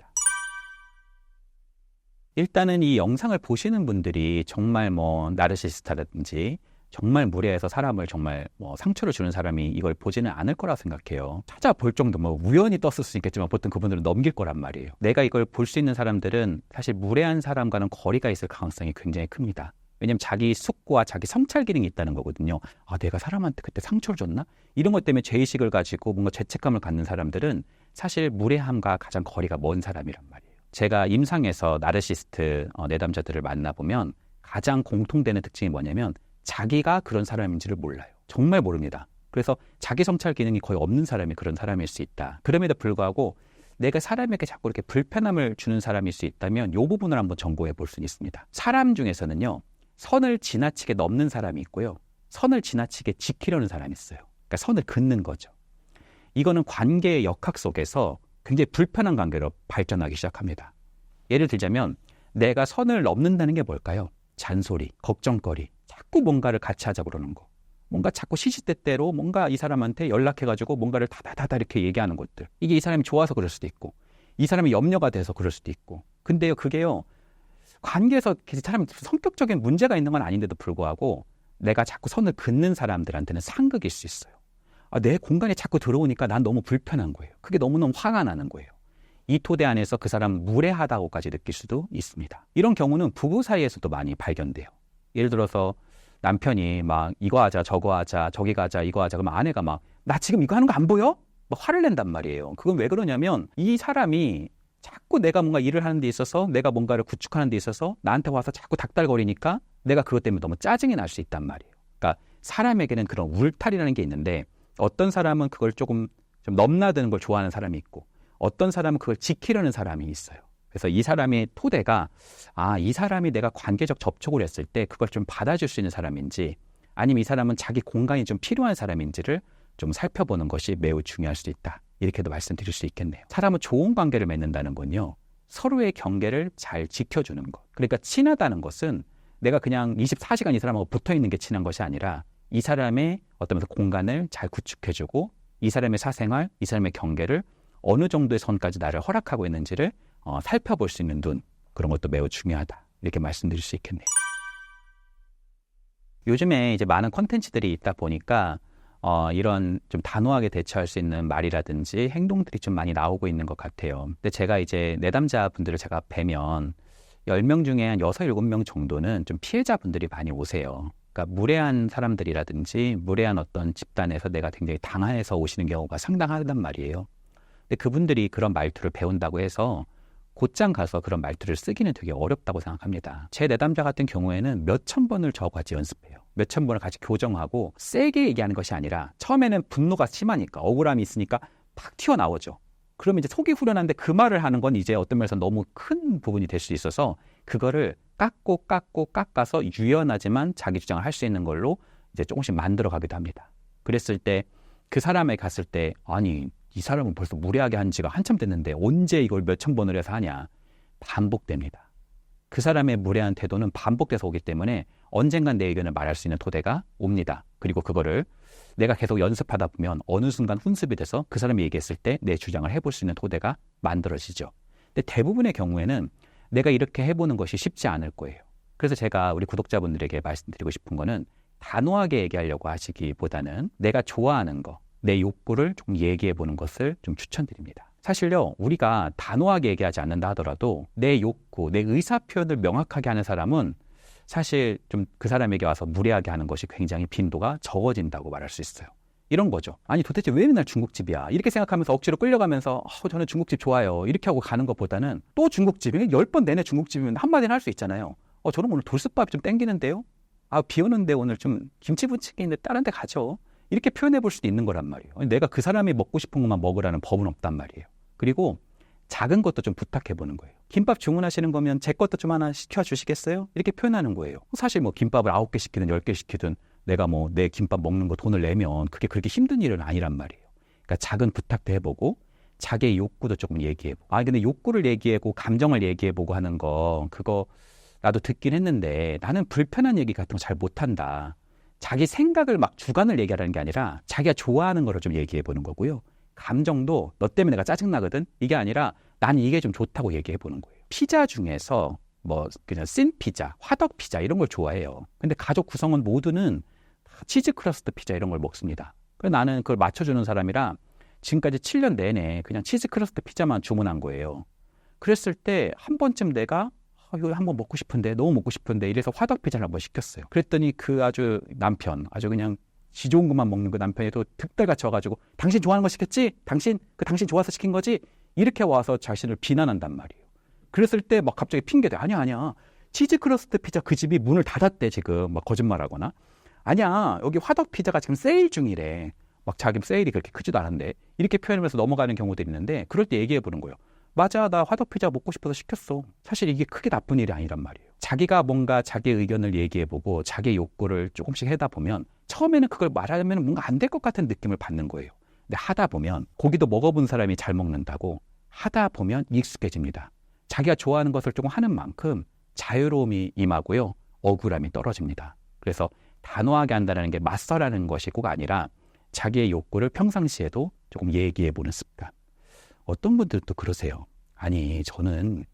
일단은 이 영상을 보시는 분들이 정말 뭐 나르시스타라든지 정말 무례해서 사람을 정말 뭐 상처를 주는 사람이 이걸 보지는 않을 거라 생각해요. 찾아볼 정도 뭐 우연히 떴을 수 있겠지만 보통 그분들은 넘길 거란 말이에요. 내가 이걸 볼 수 있는 사람들은 사실 무례한 사람과는 거리가 있을 가능성이 굉장히 큽니다. 왜냐면 자기 숙고와 자기 성찰 기능이 있다는 거거든요. 내가 사람한테 그때 상처를 줬나? 이런 것 때문에 죄의식을 가지고 뭔가 죄책감을 갖는 사람들은 사실 무례함과 가장 거리가 먼 사람이란 말이에요. 제가 임상에서 나르시스트 내담자들을 만나보면 가장 공통되는 특징이 뭐냐면 자기가 그런 사람인지를 몰라요. 정말 모릅니다. 그래서 자기 성찰 기능이 거의 없는 사람이 그런 사람일 수 있다. 그럼에도 불구하고 내가 사람에게 자꾸 이렇게 불편함을 주는 사람일 수 있다면 이 부분을 한번 점검해 볼 수 있습니다. 사람 중에서는요. 선을 지나치게 넘는 사람이 있고요. 선을 지나치게 지키려는 사람이 있어요. 그러니까 선을 긋는 거죠. 이거는 관계의 역학 속에서 굉장히 불편한 관계로 발전하기 시작합니다. 예를 들자면 내가 선을 넘는다는 게 뭘까요? 잔소리, 걱정거리, 자꾸 뭔가를 같이 하자고 그러는 거. 뭔가 자꾸 시시때때로 뭔가 이 사람한테 연락해가지고 뭔가를 다다다다 이렇게 얘기하는 것들. 이게 이 사람이 좋아서 그럴 수도 있고 이 사람이 염려가 돼서 그럴 수도 있고. 근데요 그게요. 관계에서 사람이 성격적인 문제가 있는 건 아닌데도 불구하고 내가 자꾸 선을 긋는 사람들한테는 상극일 수 있어요. 내 공간에 자꾸 들어오니까 난 너무 불편한 거예요. 그게 너무너무 화가 나는 거예요. 이 토대 안에서 그 사람 무례하다고까지 느낄 수도 있습니다. 이런 경우는 부부 사이에서도 많이 발견돼요. 예를 들어서 남편이 막 이거 하자 저거 하자 저기 가자 이거 하자 그러면 아내가 막 나 지금 이거 하는 거 안 보여? 막 화를 낸단 말이에요. 그건 왜 그러냐면 이 사람이 자꾸 내가 뭔가 일을 하는 데 있어서 내가 뭔가를 구축하는 데 있어서 나한테 와서 자꾸 닥달거리니까 내가 그것 때문에 너무 짜증이 날 수 있단 말이에요. 그러니까 사람에게는 그런 울타리라는 게 있는데 어떤 사람은 그걸 조금 좀 넘나드는 걸 좋아하는 사람이 있고 어떤 사람은 그걸 지키려는 사람이 있어요. 그래서 이 사람의 토대가 이 사람이 내가 관계적 접촉을 했을 때 그걸 좀 받아줄 수 있는 사람인지 아니면 이 사람은 자기 공간이 좀 필요한 사람인지를 좀 살펴보는 것이 매우 중요할 수 있다. 이렇게도 말씀드릴 수 있겠네요. 사람은 좋은 관계를 맺는다는 건요. 서로의 경계를 잘 지켜주는 것. 그러니까 친하다는 것은 내가 그냥 24시간 이 사람하고 붙어있는 게 친한 것이 아니라 이 사람의 어떤 공간을 잘 구축해주고 이 사람의 사생활, 이 사람의 경계를 어느 정도의 선까지 나를 허락하고 있는지를 살펴볼 수 있는 눈. 그런 것도 매우 중요하다. 이렇게 말씀드릴 수 있겠네요. 요즘에 이제 많은 콘텐츠들이 있다 보니까 이런 좀 단호하게 대처할 수 있는 말이라든지 행동들이 좀 많이 나오고 있는 것 같아요. 근데 제가 이제 내담자 분들을 제가 뵈면 10명 중에 한 6, 7명 정도는 좀 피해자분들이 많이 오세요. 그러니까 무례한 사람들이라든지 무례한 어떤 집단에서 내가 굉장히 당해서 오시는 경우가 상당하단 말이에요. 근데 그분들이 그런 말투를 배운다고 해서 곧장 가서 그런 말투를 쓰기는 되게 어렵다고 생각합니다. 제 내담자 같은 경우에는 몇천 번을 저하고 같이 연습해요. 몇천 번을 같이 교정하고 세게 얘기하는 것이 아니라 처음에는 분노가 심하니까 억울함이 있으니까 팍 튀어나오죠. 그러면 이제 속이 후련한데 그 말을 하는 건 이제 어떤 면에서 너무 큰 부분이 될 수 있어서 그거를 깎아서 유연하지만 자기 주장을 할 수 있는 걸로 이제 조금씩 만들어 가기도 합니다. 그랬을 때 그 사람에 갔을 때 아니 이 사람은 벌써 무례하게 한 지가 한참 됐는데 언제 이걸 몇천 번을 해서 하냐. 반복됩니다. 그 사람의 무례한 태도는 반복돼서 오기 때문에 언젠간 내 의견을 말할 수 있는 토대가 옵니다. 그리고 그거를 내가 계속 연습하다 보면 어느 순간 훈습이 돼서 그 사람이 얘기했을 때 내 주장을 해볼 수 있는 토대가 만들어지죠. 근데 대부분의 경우에는 내가 이렇게 해보는 것이 쉽지 않을 거예요. 그래서 제가 우리 구독자분들에게 말씀드리고 싶은 거는 단호하게 얘기하려고 하시기보다는 내가 좋아하는 거, 내 욕구를 좀 얘기해 보는 것을 좀 추천드립니다. 사실요, 우리가 단호하게 얘기하지 않는다 하더라도 내 욕구, 내 의사 표현을 명확하게 하는 사람은 사실 좀 그 사람에게 와서 무례하게 하는 것이 굉장히 빈도가 적어진다고 말할 수 있어요. 이런 거죠. 아니 도대체 왜 맨날 중국집이야? 이렇게 생각하면서 억지로 끌려가면서 저는 중국집 좋아요. 이렇게 하고 가는 것보다는 또 중국집이면 10번 내내 중국집이면 한마디는 할 수 있잖아요. 저는 오늘 돌솥밥이 좀 땡기는데요? 비 오는데 오늘 좀 김치부침개인데 다른 데 가죠. 이렇게 표현해 볼 수도 있는 거란 말이에요. 내가 그 사람이 먹고 싶은 것만 먹으라는 법은 없단 말이에요. 그리고 작은 것도 좀 부탁해 보는 거예요. 김밥 주문하시는 거면 제 것도 좀 하나 시켜주시겠어요? 이렇게 표현하는 거예요. 사실 뭐 김밥을 9개 시키든 10개 시키든 내가 뭐 내 김밥 먹는 거 돈을 내면 그게 그렇게 힘든 일은 아니란 말이에요. 그러니까 작은 부탁도 해보고 자기의 욕구도 조금 얘기해보고. 근데 욕구를 얘기해보고 감정을 얘기해보고 하는 거 그거 나도 듣긴 했는데 나는 불편한 얘기 같은 거 잘 못한다. 자기 생각을 막 주관을 얘기하라는 게 아니라 자기가 좋아하는 거를 좀 얘기해보는 거고요. 감정도 너 때문에 내가 짜증나거든? 이게 아니라 난 이게 좀 좋다고 얘기해보는 거예요. 피자 중에서 뭐 그냥 씬 피자, 화덕 피자 이런 걸 좋아해요. 근데 가족 구성원 모두는 치즈 크러스트 피자 이런 걸 먹습니다. 그래서 나는 그걸 맞춰주는 사람이라 지금까지 7년 내내 그냥 치즈 크러스트 피자만 주문한 거예요. 그랬을 때 한 번쯤 내가 이거 한번 먹고 싶은데 너무 먹고 싶은데 이래서 화덕 피자를 한번 시켰어요. 그랬더니 그 아주 남편 아주 그냥 지 좋은 것만 먹는 그 남편이 또 득달같이 와가지고 당신 좋아하는 거 시켰지? 당신 좋아서 시킨 거지? 이렇게 와서 자신을 비난한단 말이에요. 그랬을 때 막 갑자기 핑계대. 아니야. 치즈 크러스트 피자 그 집이 문을 닫았대 지금. 막 거짓말하거나. 아니야. 여기 화덕 피자가 지금 세일 중이래. 막 자기 세일이 그렇게 크지도 않은데. 이렇게 표현하면서 넘어가는 경우들이 있는데 그럴 때 얘기해 보는 거예요. 맞아. 나 화덕 피자 먹고 싶어서 시켰어. 사실 이게 크게 나쁜 일이 아니란 말이에요. 자기가 뭔가 자기의 의견을 얘기해 보고 자기의 욕구를 조금씩 해다 보면 처음에는 그걸 말하면 뭔가 안 될 것 같은 느낌을 받는 거예요. 근데 하다 보면 고기도 먹어본 사람이 잘 먹는다고 하다 보면 익숙해집니다. 자기가 좋아하는 것을 조금 하는 만큼 자유로움이 임하고요. 억울함이 떨어집니다. 그래서 단호하게 한다는 게 맞서라는 것이 꼭 아니라 자기의 욕구를 평상시에도 조금 얘기해보는 습관. 어떤 분들도 그러세요. 아니 저는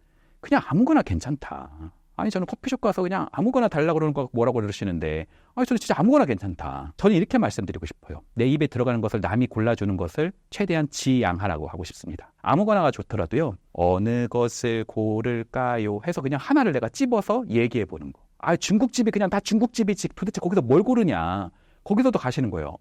그냥 아무거나 괜찮다. 아니 저는 커피숍 가서 그냥 아무거나 달라고 그러는 거 뭐라고 그러시는데 저는 진짜 아무거나 괜찮다. 저는 이렇게 말씀드리고 싶어요. 내 입에 들어가는 것을 남이 골라주는 것을 최대한 지양하라고 하고 싶습니다. 아무거나가 좋더라도요. 어느 것을 고를까요? 해서 그냥 하나를 내가 찝어서 얘기해 보는 거. 중국집이 그냥 다 중국집이지 도대체 거기서 뭘 고르냐. 거기서도 가시는 거예요.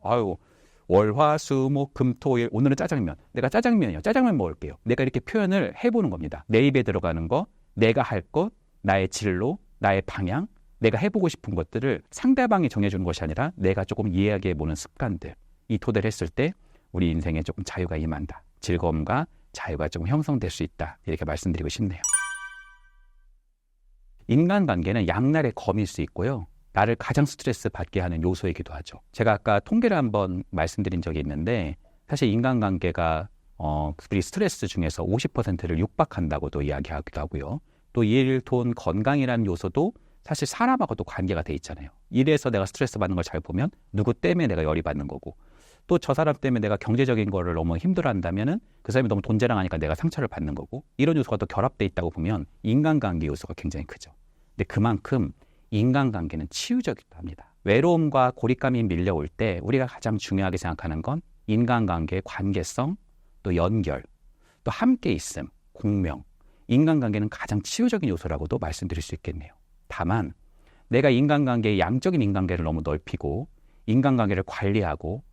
월화수목금토일 오늘은 짜장면. 내가 짜장면이요. 짜장면 먹을게요. 내가 이렇게 표현을 해보는 겁니다. 내 입에 들어가는 거, 내가 할 것, 나의 진로, 나의 방향, 내가 해보고 싶은 것들을 상대방이 정해주는 것이 아니라 내가 조금 이야기해보는 습관들. 이 토대를 했을 때 우리 인생에 조금 자유가 임한다. 즐거움과 자유가 조금 형성될 수 있다. 이렇게 말씀드리고 싶네요. 인간관계는 양날의 검일 수 있고요. 나를 가장 스트레스 받게 하는 요소이기도 하죠. 제가 아까 통계를 한번 말씀드린 적이 있는데 사실 인간관계가 우리 스트레스 중에서 50%를 육박한다고도 이야기하기도 하고요. 또 일, 돈, 건강이라는 요소도 사실 사람하고도 관계가 돼 있잖아요. 일에서 내가 스트레스 받는 걸 잘 보면 누구 때문에 내가 열이 받는 거고 또 저 사람 때문에 내가 경제적인 거를 너무 힘들어한다면은 그 사람이 너무 돈 자랑하니까 내가 상처를 받는 거고 이런 요소가 또 결합돼 있다고 보면 인간관계 요소가 굉장히 크죠. 근데 그만큼 인간관계는 치유적이기도 합니다. 외로움과 고립감이 밀려올 때 우리가 가장 중요하게 생각하는 건 인간관계의 관계성, 또 연결, 또 함께 있음, 공명. 인간관계는 가장 치유적인 요소라고도 말씀드릴 수 있겠네요. 다만 내가 인간관계의 양적인 인간관계를 너무 넓히고 인간관계를 관리하고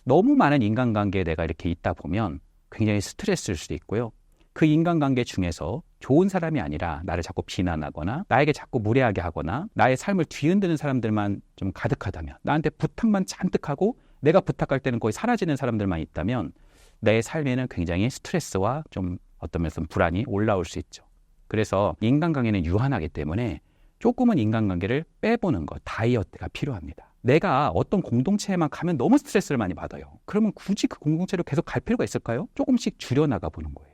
너무 많은 인간관계에 내가 이렇게 있다 보면 굉장히 스트레스일 수도 있고요. 그 인간관계 중에서 좋은 사람이 아니라 나를 자꾸 비난하거나 나에게 자꾸 무례하게 하거나 나의 삶을 뒤흔드는 사람들만 좀 가득하다면 나한테 부탁만 잔뜩 하고 내가 부탁할 때는 거의 사라지는 사람들만 있다면 내 삶에는 굉장히 스트레스와 좀 어떤 면에서 불안이 올라올 수 있죠. 그래서 인간관계는 유한하기 때문에 조금은 인간관계를 빼보는 것, 다이어트가 필요합니다. 내가 어떤 공동체에만 가면 너무 스트레스를 많이 받아요. 그러면 굳이 그 공동체로 계속 갈 필요가 있을까요? 조금씩 줄여나가 보는 거예요.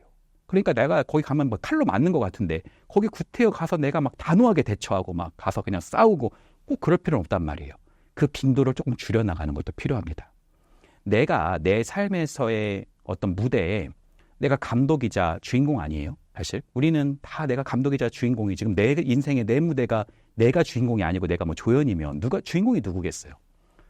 그러니까 내가 거기 가면 뭐 칼로 맞는 것 같은데 거기 구태여 가서 내가 막 단호하게 대처하고 막 가서 그냥 싸우고 꼭 그럴 필요는 없단 말이에요. 그 빈도를 조금 줄여나가는 것도 필요합니다. 내가 내 삶에서의 어떤 무대에 내가 감독이자 주인공 아니에요? 사실 우리는 다 내가 감독이자 주인공이 지금 내 인생의 내 무대가 내가 주인공이 아니고 내가 뭐 조연이면 누가 주인공이 누구겠어요?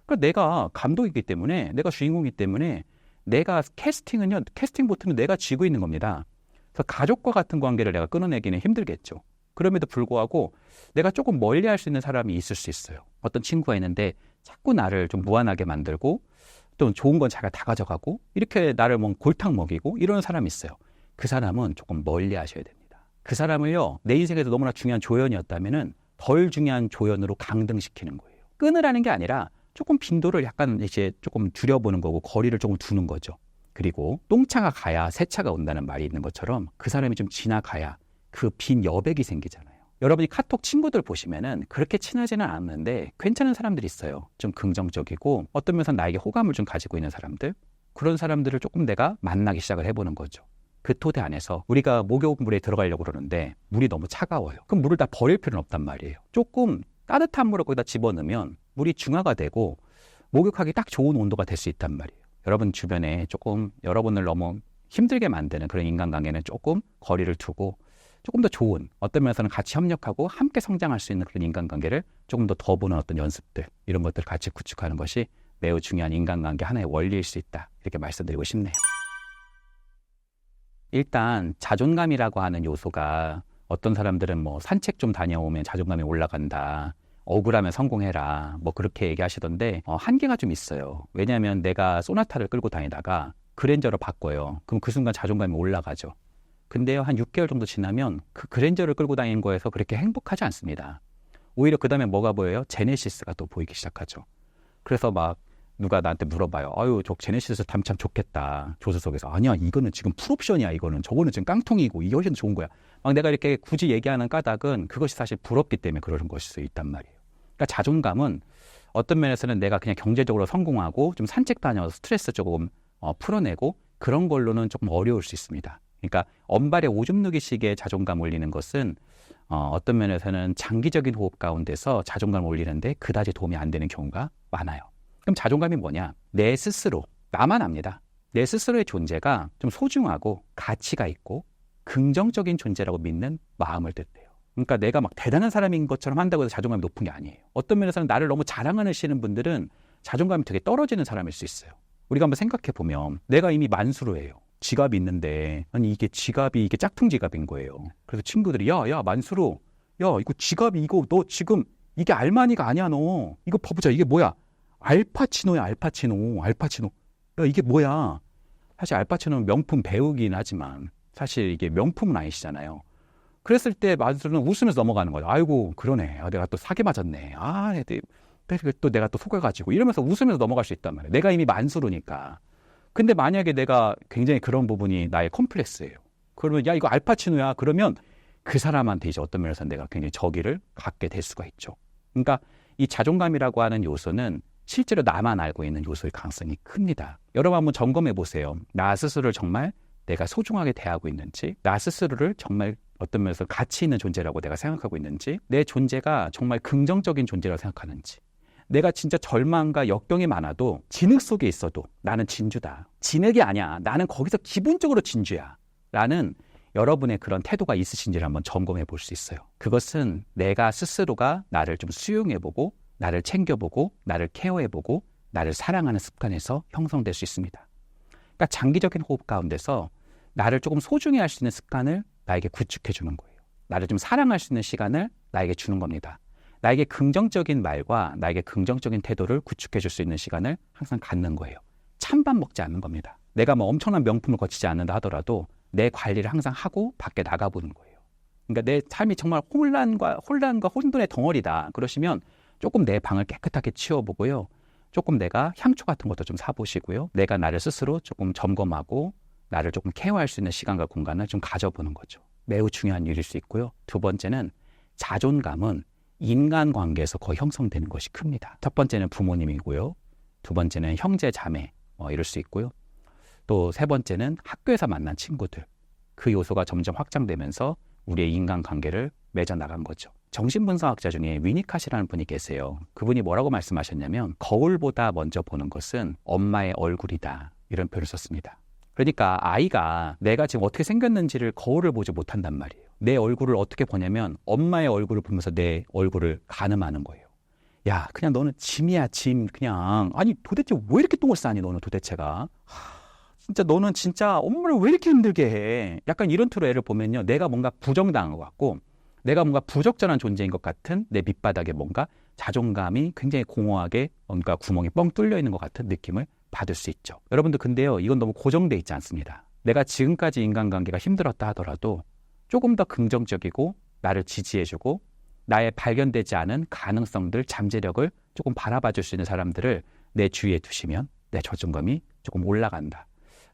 그러니까 내가 감독이기 때문에 내가 주인공이기 때문에 내가 캐스팅은요 캐스팅 보트는 내가 쥐고 있는 겁니다. 그래서 가족과 같은 관계를 내가 끊어내기는 힘들겠죠. 그럼에도 불구하고 내가 조금 멀리할 수 있는 사람이 있을 수 있어요. 어떤 친구가 있는데 자꾸 나를 좀 무안하게 만들고 또 좋은 건 자기가 다 가져가고 이렇게 나를 뭐 골탕 먹이고 이러는 사람이 있어요. 그 사람은 조금 멀리 하셔야 됩니다. 그 사람을요 내 인생에서 너무나 중요한 조연이었다면은 덜 중요한 조연으로 강등시키는 거예요. 끊으라는 게 아니라 조금 빈도를 약간 이제 조금 줄여보는 거고 거리를 조금 두는 거죠. 그리고 똥차가 가야 새차가 온다는 말이 있는 것처럼 그 사람이 좀 지나가야 그 빈 여백이 생기잖아요. 여러분이 카톡 친구들 보시면은 그렇게 친하지는 않는데 괜찮은 사람들이 있어요. 좀 긍정적이고 어떤 면에서 나에게 호감을 좀 가지고 있는 사람들, 그런 사람들을 조금 내가 만나기 시작을 해보는 거죠. 그 토대 안에서 우리가 목욕물에 들어가려고 그러는데 물이 너무 차가워요. 그럼 물을 다 버릴 필요는 없단 말이에요. 조금 따뜻한 물을 거기다 집어넣으면 물이 중화가 되고 목욕하기 딱 좋은 온도가 될 수 있단 말이에요. 여러분 주변에 조금 여러분을 너무 힘들게 만드는 그런 인간관계는 조금 거리를 두고 조금 더 좋은 어떤 면에서는 같이 협력하고 함께 성장할 수 있는 그런 인간관계를 조금 더 보는 어떤 연습들, 이런 것들을 같이 구축하는 것이 매우 중요한 인간관계 하나의 원리일 수 있다, 이렇게 말씀드리고 싶네요. 일단 자존감이라고 하는 요소가 어떤 사람들은 뭐 산책 좀 다녀오면 자존감이 올라간다, 억울하면 성공해라, 뭐 그렇게 얘기하시던데 한계가 좀 있어요. 왜냐하면 내가 소나타를 끌고 다니다가 그랜저로 바꿔요. 그럼 그 순간 자존감이 올라가죠. 근데요, 한 6개월 정도 지나면 그 그랜저를 끌고 다니는 거에서 그렇게 행복하지 않습니다. 오히려 그 다음에 뭐가 보여요? 제네시스가 또 보이기 시작하죠. 그래서 막 누가 나한테 물어봐요. 아유, 저 제네시스 타면 참 좋겠다, 조수석에서. 아니야, 이거는 지금 풀옵션이야. 이거는 저거는 지금 깡통이고 이게 훨씬 좋은 거야. 막 내가 이렇게 굳이 얘기하는 까닭은 그것이 사실 부럽기 때문에 그러는 것일 수 있단 말이에요. 그러니까 자존감은 어떤 면에서는 내가 그냥 경제적으로 성공하고 좀 산책 다녀서 스트레스 조금 풀어내고 그런 걸로는 조금 어려울 수 있습니다. 그러니까 언발의 오줌 누기식의 자존감 올리는 것은 어떤 면에서는 장기적인 호흡 가운데서 자존감 올리는데 그다지 도움이 안 되는 경우가 많아요. 그럼 자존감이 뭐냐? 내 스스로, 나만 압니다. 내 스스로의 존재가 좀 소중하고 가치가 있고 긍정적인 존재라고 믿는 마음을 뜻해요. 그러니까 내가 막 대단한 사람인 것처럼 한다고 해서 자존감이 높은 게 아니에요. 어떤 면에서는 나를 너무 자랑하시는 분들은 자존감이 되게 떨어지는 사람일 수 있어요. 우리가 한번 생각해 보면 내가 이미 만수르예요. 지갑이 있는데 아니 이게 지갑이 이게 짝퉁 지갑인 거예요. 그래서 친구들이 야 만수르, 야 이거 지갑이 이거 너 지금 이게 알마니가 아니야. 너 이거 봐보자. 이게 뭐야? 알파치노야. 알파치노. 야 이게 뭐야? 사실 알파치노는 명품 배우긴 하지만 사실 이게 명품은 아니시잖아요. 그랬을 때 만수르는 웃으면서 넘어가는 거죠. 아이고 그러네. 내가 또 사기 맞았네. 또 내가 또 속아가지고 이러면서 웃으면서 넘어갈 수 있단 말이에요. 내가 이미 만수르니까. 근데 만약에 내가 굉장히 그런 부분이 나의 컴플렉스예요. 그러면 야 이거 알파치노야. 그러면 그 사람한테 이제 어떤 면에서 내가 굉장히 적의를 갖게 될 수가 있죠. 그러니까 이 자존감이라고 하는 요소는 실제로 나만 알고 있는 요소일 가능성이 큽니다. 여러분 한번 점검해 보세요. 나 스스로를 정말 내가 소중하게 대하고 있는지, 나 스스로를 정말 어떤 면에서 가치 있는 존재라고 내가 생각하고 있는지, 내 존재가 정말 긍정적인 존재라고 생각하는지, 내가 진짜 절망과 역경이 많아도 진흙 속에 있어도 나는 진주다. 진흙이 아니야. 나는 거기서 기본적으로 진주야. 라는 여러분의 그런 태도가 있으신지를 한번 점검해 볼 수 있어요. 그것은 내가 스스로가 나를 좀 수용해보고 나를 챙겨보고 나를 케어해보고 나를 사랑하는 습관에서 형성될 수 있습니다. 그러니까 장기적인 호흡 가운데서 나를 조금 소중히 할 수 있는 습관을 나에게 구축해 주는 거예요. 나를 좀 사랑할 수 있는 시간을 나에게 주는 겁니다. 나에게 긍정적인 말과 나에게 긍정적인 태도를 구축해 줄 수 있는 시간을 항상 갖는 거예요. 찬밥 먹지 않는 겁니다. 내가 뭐 엄청난 명품을 거치지 않는다 하더라도 내 관리를 항상 하고 밖에 나가보는 거예요. 그러니까 내 삶이 정말 혼란과 혼돈의 덩어리다. 그러시면 조금 내 방을 깨끗하게 치워보고요. 조금 내가 향초 같은 것도 좀 사보시고요. 내가 나를 스스로 조금 점검하고 나를 조금 케어할 수 있는 시간과 공간을 좀 가져보는 거죠. 매우 중요한 일일 수 있고요. 두 번째는 자존감은 인간관계에서 거의 형성되는 것이 큽니다. 첫 번째는 부모님이고요. 두 번째는 형제, 자매 이럴 수 있고요. 또 세 번째는 학교에서 만난 친구들. 그 요소가 점점 확장되면서 우리의 인간관계를 맺어나간 거죠. 정신분석학자 중에 위니캇이라는 분이 계세요. 그분이 뭐라고 말씀하셨냐면 거울보다 먼저 보는 것은 엄마의 얼굴이다. 이런 표현을 썼습니다. 그러니까 아이가 내가 지금 어떻게 생겼는지를 거울을 보지 못한단 말이에요. 내 얼굴을 어떻게 보냐면 엄마의 얼굴을 보면서 내 얼굴을 가늠하는 거예요. 야, 그냥 너는 짐이야, 짐. 그냥. 아니, 도대체 왜 이렇게 똥을 싸니, 너는 도대체가. 진짜 너는 진짜 엄마를 왜 이렇게 힘들게 해. 약간 이런 투로 애를 보면요. 내가 뭔가 부정당한 것 같고 내가 뭔가 부적절한 존재인 것 같은 내 밑바닥에 뭔가 자존감이 굉장히 공허하게 뭔가 구멍이 뻥 뚫려 있는 것 같은 느낌을 받을 수 있죠. 여러분들 근데요. 이건 너무 고정돼 있지 않습니다. 내가 지금까지 인간관계가 힘들었다 하더라도 조금 더 긍정적이고 나를 지지해주고 나의 발견되지 않은 가능성들, 잠재력을 조금 바라봐 줄 수 있는 사람들을 내 주위에 두시면 내 자존감이 조금 올라간다.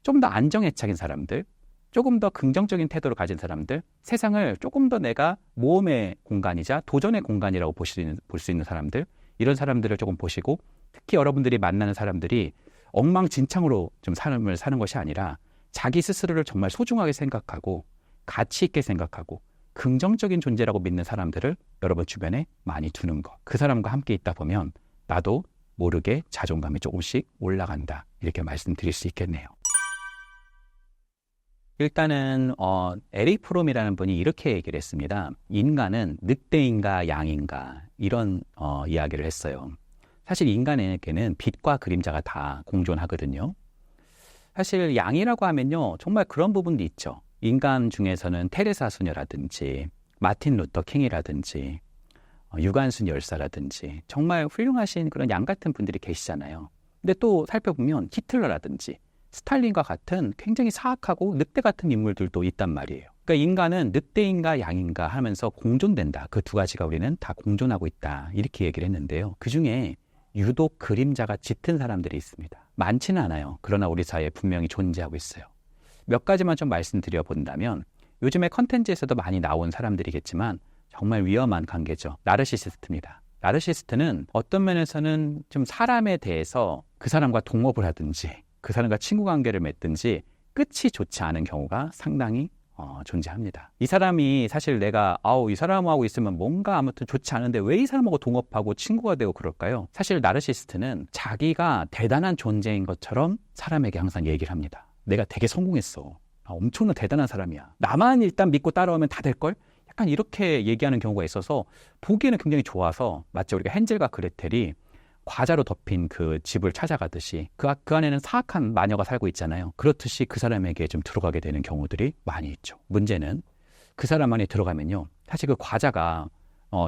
좀 더 안정애착인 사람들, 조금 더 긍정적인 태도를 가진 사람들, 세상을 조금 더 내가 모험의 공간이자 도전의 공간이라고 볼 수 있는 사람들, 이런 사람들을 조금 보시고 특히 여러분들이 만나는 사람들이 엉망진창으로 좀 삶을 사는 것이 아니라 자기 스스로를 정말 소중하게 생각하고 가치 있게 생각하고 긍정적인 존재라고 믿는 사람들을 여러분 주변에 많이 두는 것. 그 사람과 함께 있다 보면 나도 모르게 자존감이 조금씩 올라간다. 이렇게 말씀드릴 수 있겠네요. 일단은 에릭 프롬이라는 분이 이렇게 얘기를 했습니다. 인간은 늑대인가 양인가 이런 이야기를 했어요. 사실 인간에게는 빛과 그림자가 다 공존하거든요. 사실 양이라고 하면요. 정말 그런 부분도 있죠. 인간 중에서는 테레사 수녀라든지 마틴 루터 킹이라든지 유관순 열사라든지 정말 훌륭하신 그런 양 같은 분들이 계시잖아요. 근데 또 살펴보면 히틀러라든지 스탈린과 같은 굉장히 사악하고 늑대 같은 인물들도 있단 말이에요. 그러니까 인간은 늑대인가 양인가 하면서 공존된다. 그 두 가지가 우리는 다 공존하고 있다. 이렇게 얘기를 했는데요. 그중에 유독 그림자가 짙은 사람들이 있습니다. 많지는 않아요. 그러나 우리 사회에 분명히 존재하고 있어요. 몇 가지만 좀 말씀드려 본다면 요즘에 컨텐츠에서도 많이 나온 사람들이겠지만 정말 위험한 관계죠. 나르시시스트입니다. 나르시시스트는 어떤 면에서는 좀 사람에 대해서 그 사람과 동업을 하든지 그 사람과 친구 관계를 맺든지 끝이 좋지 않은 경우가 상당히 존재합니다. 이 사람이 사실 내가 이 사람하고 있으면 뭔가 아무튼 좋지 않은데 왜 이 사람하고 동업하고 친구가 되고 그럴까요? 사실 나르시시스트는 자기가 대단한 존재인 것처럼 사람에게 항상 얘기를 합니다. 내가 되게 성공했어. 엄청난 대단한 사람이야. 나만 일단 믿고 따라오면 다 될걸? 약간 이렇게 얘기하는 경우가 있어서 보기에는 굉장히 좋아서 마치 우리가 헨젤과 그레텔이 과자로 덮인 그 집을 찾아가듯이 그 안에는 사악한 마녀가 살고 있잖아요. 그렇듯이 그 사람에게 좀 들어가게 되는 경우들이 많이 있죠. 문제는 그 사람 안에 들어가면요. 사실 그 과자가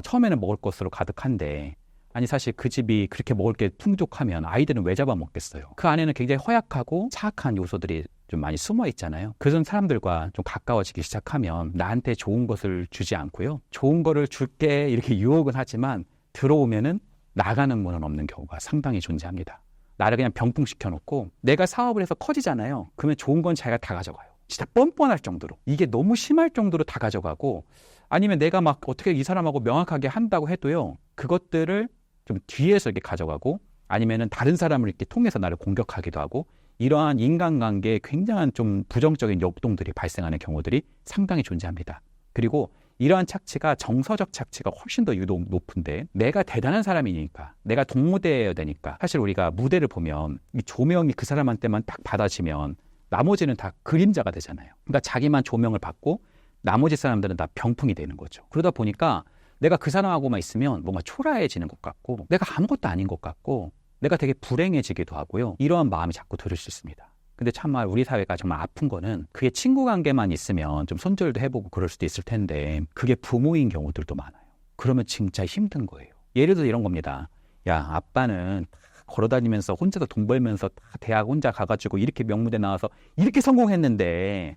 처음에는 먹을 것으로 가득한데 아니 사실 그 집이 그렇게 먹을 게 풍족하면 아이들은 왜 잡아먹겠어요. 그 안에는 굉장히 허약하고 사악한 요소들이 좀 많이 숨어 있잖아요. 그런 사람들과 좀 가까워지기 시작하면 나한테 좋은 것을 주지 않고요. 좋은 거를 줄게 이렇게 유혹은 하지만 들어오면은 나가는 문은 없는 경우가 상당히 존재합니다. 나를 그냥 병풍시켜 놓고 내가 사업을 해서 커지잖아요. 그러면 좋은 건 자기가 다 가져가요. 진짜 뻔뻔할 정도로. 이게 너무 심할 정도로 다 가져가고 아니면 내가 막 어떻게 이 사람하고 명확하게 한다고 해도요. 그것들을 좀 뒤에서 이렇게 가져가고 아니면은 다른 사람을 이렇게 통해서 나를 공격하기도 하고 이러한 인간관계에 굉장한 좀 부정적인 역동들이 발생하는 경우들이 상당히 존재합니다. 그리고 이러한 착취가 정서적 착취가 훨씬 더 유독 높은데 내가 대단한 사람이니까 내가 동무대여야 되니까 사실 우리가 무대를 보면 이 조명이 그 사람한테만 딱 받아지면 나머지는 다 그림자가 되잖아요. 그러니까 자기만 조명을 받고 나머지 사람들은 다 병풍이 되는 거죠. 그러다 보니까 내가 그 사람하고만 있으면 뭔가 초라해지는 것 같고 내가 아무것도 아닌 것 같고 내가 되게 불행해지기도 하고요. 이러한 마음이 자꾸 들을 수 있습니다. 근데 참말 우리 사회가 정말 아픈 거는 그게 친구 관계만 있으면 좀 손절도 해보고 그럴 수도 있을 텐데 그게 부모인 경우들도 많아요. 그러면 진짜 힘든 거예요. 예를 들어 이런 겁니다. 야, 아빠는 걸어다니면서 혼자서 돈 벌면서 대학 혼자 가가지고 이렇게 명무대 나와서 이렇게 성공했는데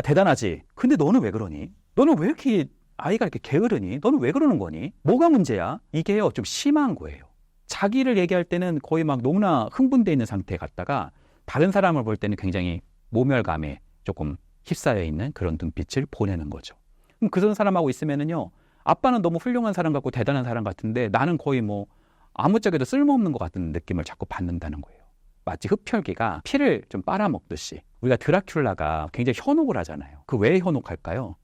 대단하지? 근데 너는 왜 그러니? 너는 왜 이렇게 아이가 이렇게 게으르니? 너는 왜 그러는 거니? 뭐가 문제야? 이게요 좀 심한 거예요. 자기를 얘기할 때는 거의 막 너무나 흥분되어 있는 상태에 갔다가 다른 사람을 볼 때는 굉장히 모멸감에 조금 휩싸여 있는 그런 눈빛을 보내는 거죠. 그럼 그런 사람하고 있으면은요, 아빠는 너무 훌륭한 사람 같고 대단한 사람 같은데 나는 거의 뭐 아무짝에도 쓸모없는 것 같은 느낌을 자꾸 받는다는 거예요. 마치 흡혈귀가 피를 좀 빨아먹듯이 우리가 드라큘라가 굉장히 현혹을 하잖아요. 그 왜 현혹할까요?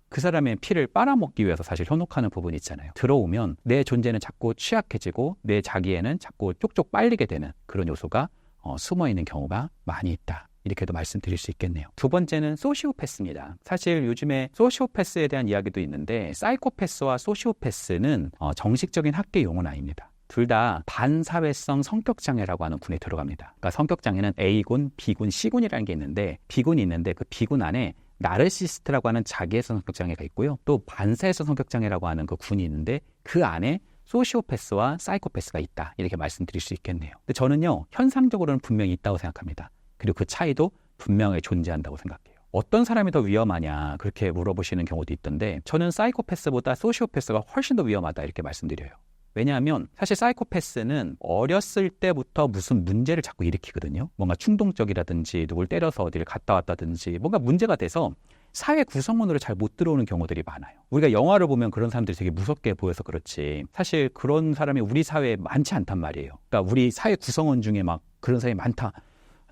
그 사람의 피를 빨아먹기 위해서 사실 현혹하는 부분이 있잖아요. 들어오면 내 존재는 자꾸 취약해지고 내 자기애는 자꾸 쪽쪽 빨리게 되는 그런 요소가 숨어있는 경우가 많이 있다. 이렇게도 말씀드릴 수 있겠네요. 두 번째는 소시오패스입니다. 사실 요즘에 소시오패스에 대한 이야기도 있는데 사이코패스와 소시오패스는 정식적인 학계 용어는 아닙니다. 둘 다 반사회성 성격장애라고 하는 군에 들어갑니다. 그러니까 성격장애는 A군, B군, C군이라는 게 있는데 B군이 있는데 그 B군 안에 나르시스트라고 하는 자기애성 성격장애가 있고요. 또 반사회성 성격장애라고 하는 그 군이 있는데 그 안에 소시오패스와 사이코패스가 있다. 이렇게 말씀드릴 수 있겠네요. 근데 저는요, 현상적으로는 분명히 있다고 생각합니다. 그리고 그 차이도 분명히 존재한다고 생각해요. 어떤 사람이 더 위험하냐 그렇게 물어보시는 경우도 있던데 저는 사이코패스보다 소시오패스가 훨씬 더 위험하다 이렇게 말씀드려요. 왜냐하면 사실 사이코패스는 어렸을 때부터 무슨 문제를 자꾸 일으키거든요. 뭔가 충동적이라든지 누굴 때려서 어디를 갔다 왔다든지 뭔가 문제가 돼서 사회 구성원으로 잘 못 들어오는 경우들이 많아요. 우리가 영화를 보면 그런 사람들이 되게 무섭게 보여서 그렇지 사실 그런 사람이 우리 사회에 많지 않단 말이에요. 그러니까 우리 사회 구성원 중에 막 그런 사람이 많다.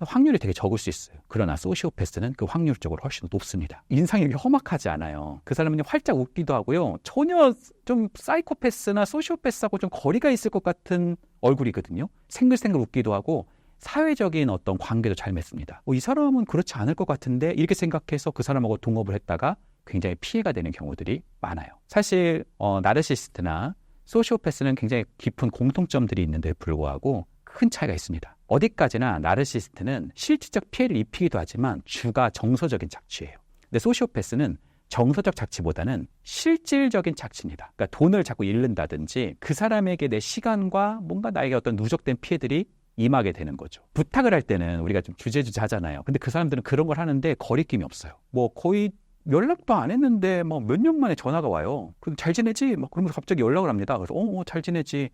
확률이 되게 적을 수 있어요. 그러나 소시오패스는 그 확률적으로 훨씬 높습니다. 인상이 이렇게 험악하지 않아요. 그 사람은 활짝 웃기도 하고요. 전혀 좀 사이코패스나 소시오패스하고 좀 거리가 있을 것 같은 얼굴이거든요. 생글생글 웃기도 하고 사회적인 어떤 관계도 잘 맺습니다. 이 사람은 그렇지 않을 것 같은데 이렇게 생각해서 그 사람하고 동업을 했다가 굉장히 피해가 되는 경우들이 많아요. 사실 나르시스트나 소시오패스는 굉장히 깊은 공통점들이 있는데 불구하고 큰 차이가 있습니다. 어디까지나 나르시스트는 실질적 피해를 입히기도 하지만 주가 정서적인 착취예요. 근데 소시오패스는 정서적 착취보다는 실질적인 착취입니다. 그러니까 돈을 자꾸 잃는다든지 그 사람에게 내 시간과 뭔가 나에게 어떤 누적된 피해들이 임하게 되는 거죠. 부탁을 할 때는 우리가 좀 주저주저 하잖아요. 근데 그 사람들은 그런 걸 하는데 거리낌이 없어요. 거의 연락도 안 했는데 몇 년 만에 전화가 와요. 그럼 잘 지내지? 그러면서 갑자기 연락을 합니다. 그래서 잘 지내지.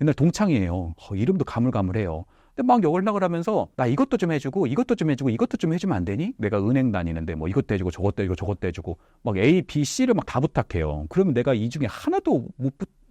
옛날 동창이에요. 이름도 가물가물해요. 근데 막 연락을 하면서 나 이것도 좀 해주고 이것도 좀 해주고 이것도 좀 해주면 안 되니? 내가 은행 다니는데 이것도 해주고 저것도 해주고 저것도 해주고 막 A, B, C를 막 다 부탁해요. 그러면 내가 이 중에 하나도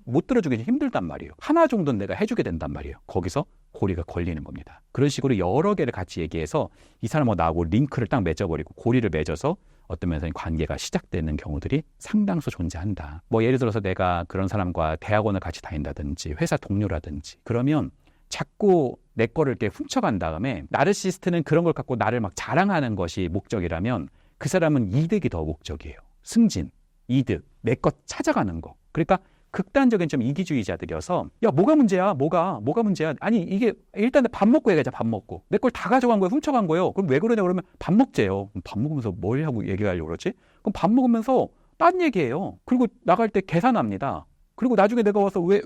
못 들어주기 힘들단 말이에요. 하나 정도는 내가 해주게 된단 말이에요. 거기서 고리가 걸리는 겁니다. 그런 식으로 여러 개를 같이 얘기해서 이 사람하고 나하고 링크를 딱 맺어버리고 고리를 맺어서 어떤 면에서는 관계가 시작되는 경우들이 상당수 존재한다. 예를 들어서 내가 그런 사람과 대학원을 같이 다닌다든지 회사 동료라든지 그러면 자꾸 내 거를 이렇게 훔쳐간 다음에 나르시스트는 그런 걸 갖고 나를 막 자랑하는 것이 목적이라면 그 사람은 이득이 더 목적이에요. 승진, 이득, 내 것 찾아가는 거. 그러니까 극단적인 좀 이기주의자들이어서 야 뭐가 문제야? 뭐가 문제야? 아니 이게 일단 밥 먹고 얘기하자. 밥 먹고 내 걸 다 가져간 거예요. 훔쳐간 거예요. 그럼 왜 그러냐 그러면 밥 먹재요. 밥 먹으면서 뭘 하고 얘기하려고 그러지? 그럼 밥 먹으면서 딴 얘기해요. 그리고 나갈 때 계산합니다. 그리고 나중에 내가 와서 왜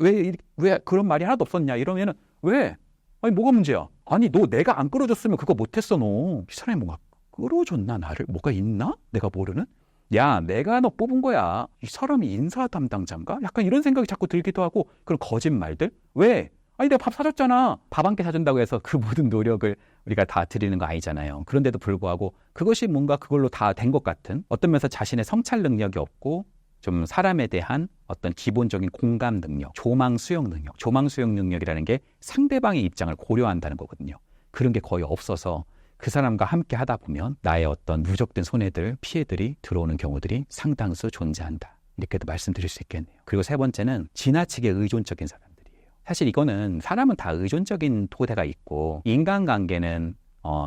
그런 말이 하나도 없었냐 이러면은 왜? 아니 뭐가 문제야? 아니 너 내가 안 끌어줬으면 그거 못했어 너. 이 사람이 뭔가 끌어줬나 나를? 뭐가 있나? 내가 모르는? 야 내가 너 뽑은 거야. 이 사람이 인사 담당자인가? 약간 이런 생각이 자꾸 들기도 하고 그런 거짓말들? 왜? 아니 내가 밥 사줬잖아. 밥 한 끼 사준다고 해서 그 모든 노력을 우리가 다 드리는 거 아니잖아요. 그런데도 불구하고 그것이 뭔가 그걸로 다 된 것 같은 어떤 면에서 자신의 성찰 능력이 없고 좀 사람에 대한 어떤 기본적인 공감 능력, 조망 수용 능력이라는 게 상대방의 입장을 고려한다는 거거든요. 그런 게 거의 없어서 그 사람과 함께 하다 보면 나의 어떤 누적된 손해들, 피해들이 들어오는 경우들이 상당수 존재한다. 이렇게도 말씀드릴 수 있겠네요. 그리고 세 번째는 지나치게 의존적인 사람들이에요. 사실 이거는 사람은 다 의존적인 토대가 있고 인간관계는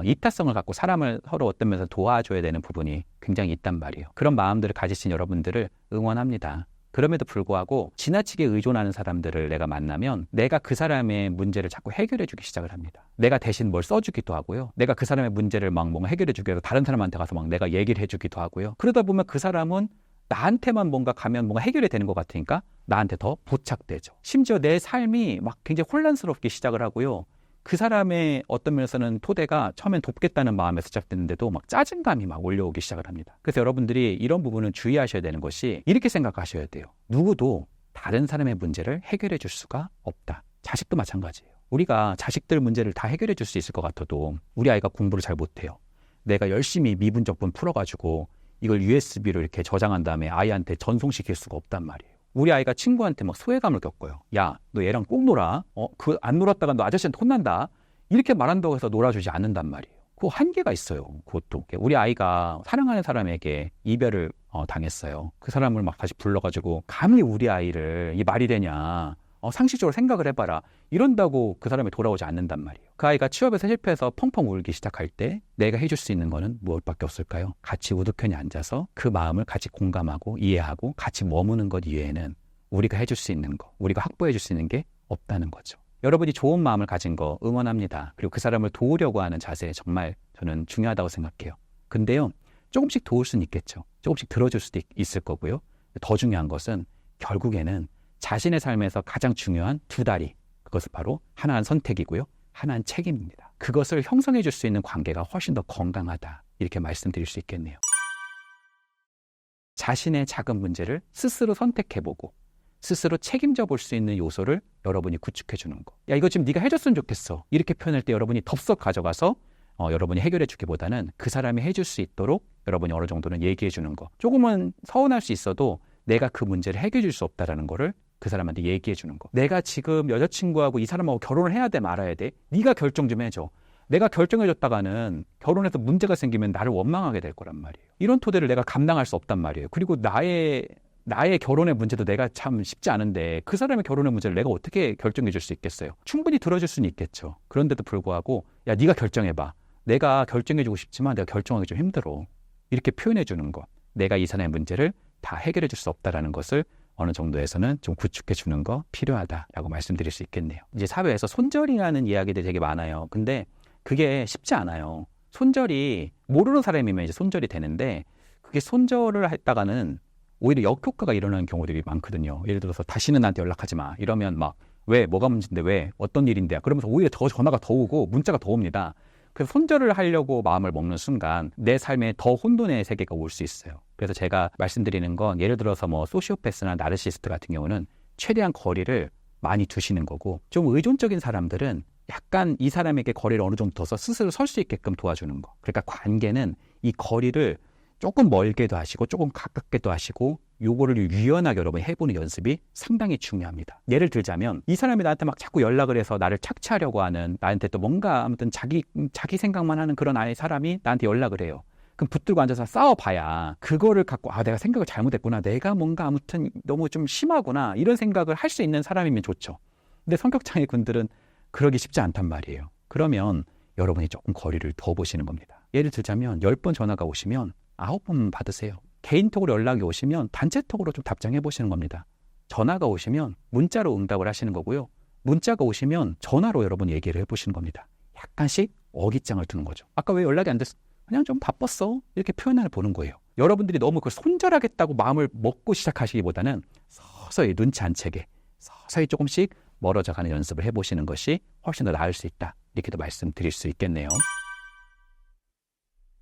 이타성을 갖고 사람을 서로 어떤 면에서 도와줘야 되는 부분이 굉장히 있단 말이에요. 그런 마음들을 가지신 여러분들을 응원합니다. 그럼에도 불구하고 지나치게 의존하는 사람들을 내가 만나면 내가 그 사람의 문제를 자꾸 해결해주기 시작을 합니다. 내가 대신 뭘 써주기도 하고요. 내가 그 사람의 문제를 막 뭔가 해결해주기 위해서 다른 사람한테 가서 막 내가 얘기를 해주기도 하고요. 그러다 보면 그 사람은 나한테만 뭔가 가면 뭔가 해결이 되는 것 같으니까 나한테 더 보착되죠. 심지어 내 삶이 막 굉장히 혼란스럽게 시작을 하고요. 그 사람의 어떤 면에서는 토대가 처음엔 돕겠다는 마음에서 시작됐는데도 막 짜증감이 막 올려오기 시작을 합니다. 그래서 여러분들이 이런 부분은 주의하셔야 되는 것이 이렇게 생각하셔야 돼요. 누구도 다른 사람의 문제를 해결해 줄 수가 없다. 자식도 마찬가지예요. 우리가 자식들 문제를 다 해결해 줄 수 있을 것 같아도 우리 아이가 공부를 잘 못해요. 내가 열심히 미분적분 풀어가지고 이걸 USB로 이렇게 저장한 다음에 아이한테 전송시킬 수가 없단 말이에요. 우리 아이가 친구한테 막 소외감을 겪어요. 야, 너 얘랑 꼭 놀아. 그 안 놀았다가 너 아저씨한테 혼난다. 이렇게 말한다고 해서 놀아주지 않는단 말이에요. 그거 한계가 있어요. 그것도. 우리 아이가 사랑하는 사람에게 이별을 당했어요. 그 사람을 막 다시 불러가지고 감히 우리 아이를 이 말이 되냐. 상식적으로 생각을 해봐라. 이런다고 그 사람이 돌아오지 않는단 말이에요. 그 아이가 취업에서 실패해서 펑펑 울기 시작할 때 내가 해줄 수 있는 거는 무엇밖에 없을까요? 같이 우두편에 앉아서 그 마음을 같이 공감하고 이해하고 같이 머무는 것 이외에는 우리가 해줄 수 있는 거, 우리가 확보해 줄 수 있는 게 없다는 거죠. 여러분이 좋은 마음을 가진 거 응원합니다. 그리고 그 사람을 도우려고 하는 자세 정말 저는 중요하다고 생각해요. 근데요, 조금씩 도울 수는 있겠죠. 조금씩 들어줄 수도 있을 거고요. 더 중요한 것은 결국에는 자신의 삶에서 가장 중요한 두 다리, 그것은 바로 하나는 선택이고요, 하나는 책임입니다. 그것을 형성해 줄 수 있는 관계가 훨씬 더 건강하다, 이렇게 말씀드릴 수 있겠네요. 자신의 작은 문제를 스스로 선택해보고 스스로 책임져 볼 수 있는 요소를 여러분이 구축해 주는 거. 야, 이거 지금 네가 해줬으면 좋겠어, 이렇게 표현할 때 여러분이 덥석 가져가서 여러분이 해결해 주기보다는 그 사람이 해줄 수 있도록 여러분이 어느 정도는 얘기해 주는 거. 조금은 서운할 수 있어도 내가 그 문제를 해결해 줄 수 없다라는 거를 그 사람한테 얘기해 주는 거. 내가 지금 여자친구하고 이 사람하고 결혼을 해야 돼 말아야 돼? 네가 결정 좀 해줘. 내가 결정해 줬다가는 결혼해서 문제가 생기면 나를 원망하게 될 거란 말이에요. 이런 토대를 내가 감당할 수 없단 말이에요. 그리고 나의 결혼의 문제도 내가 참 쉽지 않은데 그 사람의 결혼의 문제를 내가 어떻게 결정해 줄 수 있겠어요? 충분히 들어줄 수는 있겠죠. 그런데도 불구하고 야, 네가 결정해봐. 내가 결정해 주고 싶지만 내가 결정하기 좀 힘들어. 이렇게 표현해 주는 것. 내가 이 사람의 문제를 다 해결해 줄 수 없다라는 것을 어느 정도에서는 좀 구축해 주는 거 필요하다라고 말씀드릴 수 있겠네요. 이제 사회에서 손절이라는 이야기들이 되게 많아요. 근데 그게 쉽지 않아요. 손절이 모르는 사람이면 이제 손절이 되는데 그게 손절을 했다가는 오히려 역효과가 일어나는 경우들이 많거든요. 예를 들어서 다시는 나한테 연락하지 마. 이러면 막 왜? 뭐가 문제인데 왜? 어떤 일인데? 그러면서 오히려 더 전화가 더 오고 문자가 더 옵니다. 그래서 손절을 하려고 마음을 먹는 순간 내 삶에 더 혼돈의 세계가 올 수 있어요. 그래서 제가 말씀드리는 건 예를 들어서 뭐 소시오패스나 나르시스트 같은 경우는 최대한 거리를 많이 두시는 거고, 좀 의존적인 사람들은 약간 이 사람에게 거리를 어느 정도 둬서 스스로 설 수 있게끔 도와주는 거. 그러니까 관계는 이 거리를 조금 멀게도 하시고 조금 가깝게도 하시고 요거를 유연하게 여러분이 해보는 연습이 상당히 중요합니다. 예를 들자면 이 사람이 나한테 막 자꾸 연락을 해서 나를 착취하려고 하는, 나한테 또 뭔가 아무튼 자기 생각만 하는 그런 아이 사람이 나한테 연락을 해요. 그럼 붙들고 앉아서 싸워봐야 그거를 갖고 내가 생각을 잘못했구나, 내가 뭔가 아무튼 너무 좀 심하구나, 이런 생각을 할 수 있는 사람이면 좋죠. 근데 성격장애 군들은 그러기 쉽지 않단 말이에요. 그러면 여러분이 조금 거리를 더 보시는 겁니다. 예를 들자면 10번 전화가 오시면 9번 받으세요. 개인톡으로 연락이 오시면 단체톡으로 좀 답장해 보시는 겁니다. 전화가 오시면 문자로 응답을 하시는 거고요. 문자가 오시면 전화로 여러분 얘기를 해보시는 겁니다. 약간씩 어깃장을 두는 거죠. 아까 왜 연락이 안 됐어? 그냥 좀 바빴어. 이렇게 표현을 보는 거예요. 여러분들이 너무 그걸 손절하겠다고 마음을 먹고 시작하시기보다는 서서히 눈치 안 채게 서서히 조금씩 멀어져 가는 연습을 해보시는 것이 훨씬 더 나을 수 있다. 이렇게도 말씀드릴 수 있겠네요.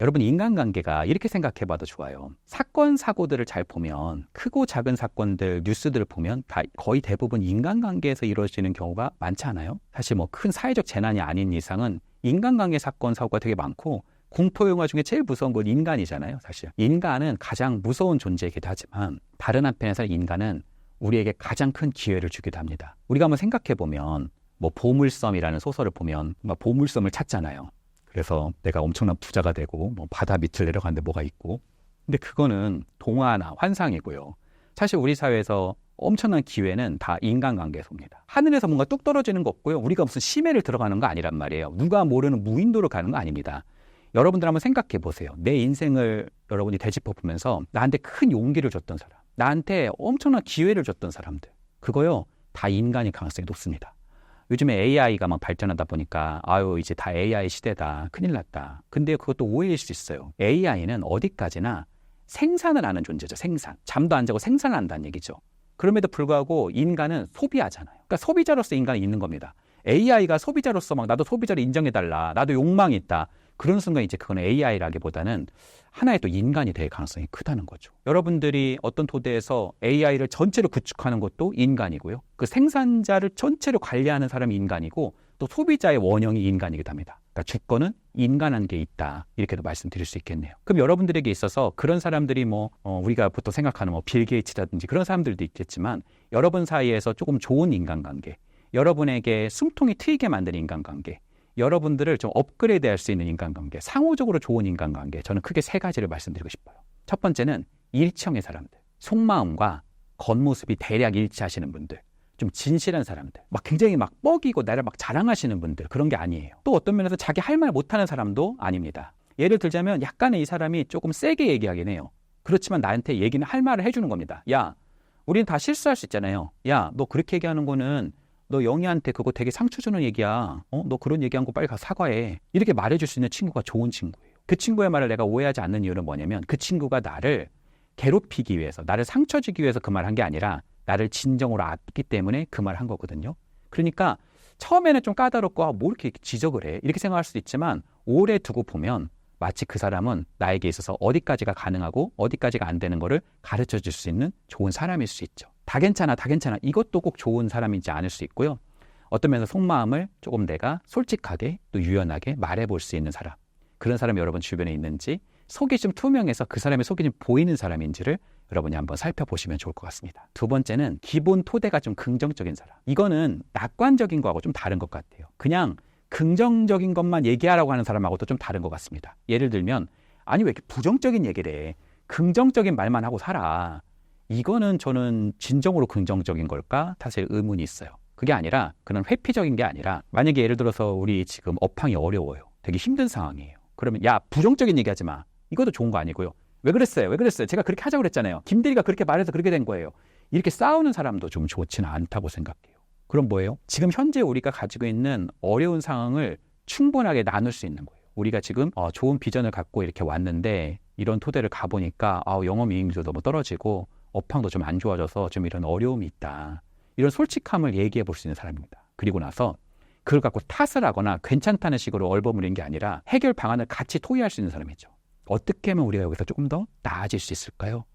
여러분, 인간관계가 이렇게 생각해봐도 좋아요. 사건, 사고들을 잘 보면, 크고 작은 사건들, 뉴스들을 보면 다 거의 대부분 인간관계에서 이루어지는 경우가 많지 않아요? 사실 뭐 큰 사회적 재난이 아닌 이상은 인간관계 사건, 사고가 되게 많고, 공포영화 중에 제일 무서운 건 인간이잖아요, 사실. 인간은 가장 무서운 존재이기도 하지만 다른 한편에서 인간은 우리에게 가장 큰 기회를 주기도 합니다. 우리가 한번 생각해보면 뭐 보물섬이라는 소설을 보면 막 보물섬을 찾잖아요. 그래서 내가 엄청난 부자가 되고 뭐 바다 밑을 내려가는데 뭐가 있고, 근데 그거는 동화나 환상이고요. 사실 우리 사회에서 엄청난 기회는 다 인간관계에서 옵니다. 하늘에서 뭔가 뚝 떨어지는 거 없고요. 우리가 무슨 심해를 들어가는 거 아니란 말이에요. 누가 모르는 무인도로 가는 거 아닙니다. 여러분들 한번 생각해 보세요. 내 인생을 여러분이 되짚어 보면서 나한테 큰 용기를 줬던 사람, 나한테 엄청난 기회를 줬던 사람들, 그거요 다 인간일 가능성이 높습니다. 요즘에 AI가 막 발전하다 보니까 이제 다 AI 시대다, 큰일 났다. 근데 그것도 오해일 수 있어요. AI는 어디까지나 생산을 하는 존재죠. 생산. 잠도 안 자고 생산을 한다는 얘기죠. 그럼에도 불구하고 인간은 소비하잖아요. 그러니까 소비자로서 인간이 있는 겁니다. AI가 소비자로서 막 나도 소비자를 인정해달라, 나도 욕망이 있다, 그런 순간 이제 그건 AI라기보다는 하나의 또 인간이 될 가능성이 크다는 거죠. 여러분들이 어떤 토대에서 AI를 전체로 구축하는 것도 인간이고요. 그 생산자를 전체로 관리하는 사람이 인간이고 또 소비자의 원형이 인간이기도 합니다. 그러니까 주권은 인간한 게 있다. 이렇게도 말씀드릴 수 있겠네요. 그럼 여러분들에게 있어서 그런 사람들이 우리가 보통 생각하는 빌 게이츠라든지 그런 사람들도 있겠지만 여러분 사이에서 조금 좋은 인간관계, 여러분에게 숨통이 트이게 만드는 인간관계, 여러분들을 좀 업그레이드할 수 있는 인간관계, 상호적으로 좋은 인간관계, 저는 크게 세 가지를 말씀드리고 싶어요. 첫 번째는 일치형의 사람들, 속마음과 겉모습이 대략 일치하시는 분들. 좀 진실한 사람들, 막 굉장히 막 뻐기고 나를 막 자랑하시는 분들, 그런 게 아니에요. 또 어떤 면에서 자기 할 말 못하는 사람도 아닙니다. 예를 들자면 약간의 이 사람이 조금 세게 얘기하긴 해요. 그렇지만 나한테 얘기는 할 말을 해주는 겁니다. 야, 우리는 다 실수할 수 있잖아요. 야, 너 그렇게 얘기하는 거는 너 영희한테 그거 되게 상처 주는 얘기야. 너 그런 얘기한 거 빨리 가서 사과해. 이렇게 말해줄 수 있는 친구가 좋은 친구예요. 그 친구의 말을 내가 오해하지 않는 이유는 뭐냐면 그 친구가 나를 괴롭히기 위해서, 나를 상처 주기 위해서 그 말 한 게 아니라 나를 진정으로 아끼기 때문에 그 말 한 거거든요. 그러니까 처음에는 좀 까다롭고 뭐 이렇게 지적을 해, 이렇게 생각할 수도 있지만 오래 두고 보면 마치 그 사람은 나에게 있어서 어디까지가 가능하고 어디까지가 안 되는 거를 가르쳐 줄 수 있는 좋은 사람일 수 있죠. 다 괜찮아, 다 괜찮아. 이것도 꼭 좋은 사람이지 않을 수 있고요. 어떤 면에서 속마음을 조금 내가 솔직하게 또 유연하게 말해볼 수 있는 사람, 그런 사람이 여러분 주변에 있는지, 속이 좀 투명해서 그 사람의 속이 좀 보이는 사람인지를 여러분이 한번 살펴보시면 좋을 것 같습니다. 두 번째는 기본 토대가 좀 긍정적인 사람. 이거는 낙관적인 거하고 좀 다른 것 같아요. 그냥 긍정적인 것만 얘기하라고 하는 사람하고도 좀 다른 것 같습니다. 예를 들면, 아니 왜 이렇게 부정적인 얘기를 해? 긍정적인 말만 하고 살아. 이거는 저는 진정으로 긍정적인 걸까? 사실 의문이 있어요. 그게 아니라, 그런 회피적인 게 아니라, 만약에 예를 들어서 우리 지금 업황이 어려워요. 되게 힘든 상황이에요. 그러면 야, 부정적인 얘기하지 마. 이것도 좋은 거 아니고요. 왜 그랬어요? 왜 그랬어요? 제가 그렇게 하자고 그랬잖아요. 김대리가 그렇게 말해서 그렇게 된 거예요. 이렇게 싸우는 사람도 좀 좋지는 않다고 생각해요. 그럼 뭐예요? 지금 현재 우리가 가지고 있는 어려운 상황을 충분하게 나눌 수 있는 거예요. 우리가 지금 좋은 비전을 갖고 이렇게 왔는데 이런 토대를 가보니까 영업 이익률도 너무 떨어지고 업황도 좀 안 좋아져서 좀 이런 어려움이 있다. 이런 솔직함을 얘기해 볼 수 있는 사람입니다. 그리고 나서 그걸 갖고 탓을 하거나 괜찮다는 식으로 얼버무리는 게 아니라 해결 방안을 같이 토의할 수 있는 사람이죠. 어떻게 하면 우리가 여기서 조금 더 나아질 수 있을까요?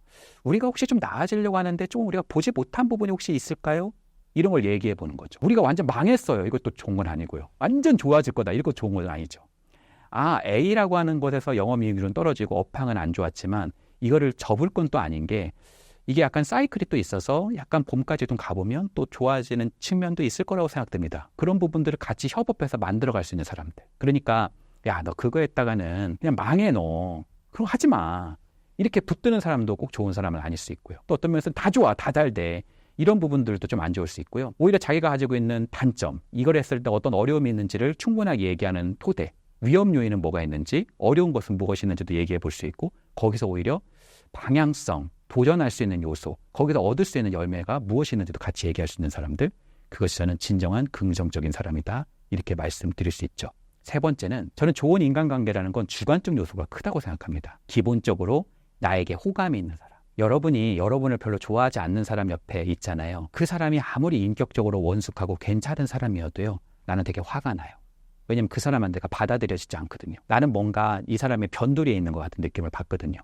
우리가 혹시 좀 나아지려고 하는데 조금 우리가 보지 못한 부분이 혹시 있을까요? 이런 걸 얘기해 보는 거죠. 우리가 완전 망했어요. 이것도 좋은 건 아니고요. 완전 좋아질 거다. 이것도 좋은 건 아니죠. A라고 하는 곳에서 영업이익률은 떨어지고 업황은 안 좋았지만 이거를 접을 건 또 아닌 게, 이게 약간 사이클이 또 있어서 약간 봄까지 좀 가보면 또 좋아지는 측면도 있을 거라고 생각됩니다. 그런 부분들을 같이 협업해서 만들어갈 수 있는 사람들. 그러니까 야, 너 그거 했다가는 그냥 망해 너. 그럼 하지 마. 이렇게 붙드는 사람도 꼭 좋은 사람은 아닐 수 있고요. 또 어떤 면에서는 다 좋아, 다 잘 돼. 이런 부분들도 좀 안 좋을 수 있고요. 오히려 자기가 가지고 있는 단점, 이걸 했을 때 어떤 어려움이 있는지를 충분하게 얘기하는 토대, 위험 요인은 뭐가 있는지, 어려운 것은 무엇이 있는지도 얘기해 볼 수 있고, 거기서 오히려 방향성, 도전할 수 있는 요소, 거기서 얻을 수 있는 열매가 무엇이 있는지도 같이 얘기할 수 있는 사람들, 그것이 저는 진정한 긍정적인 사람이다. 이렇게 말씀드릴 수 있죠. 세 번째는, 저는 좋은 인간관계라는 건 주관적 요소가 크다고 생각합니다. 기본적으로 나에게 호감이 있는 사람. 여러분이 여러분을 별로 좋아하지 않는 사람 옆에 있잖아요. 그 사람이 아무리 인격적으로 원숙하고 괜찮은 사람이어도요, 나는 되게 화가 나요. 왜냐면 그 사람한테가 받아들여지지 않거든요. 나는 뭔가 이 사람의 변두리에 있는 것 같은 느낌을 받거든요.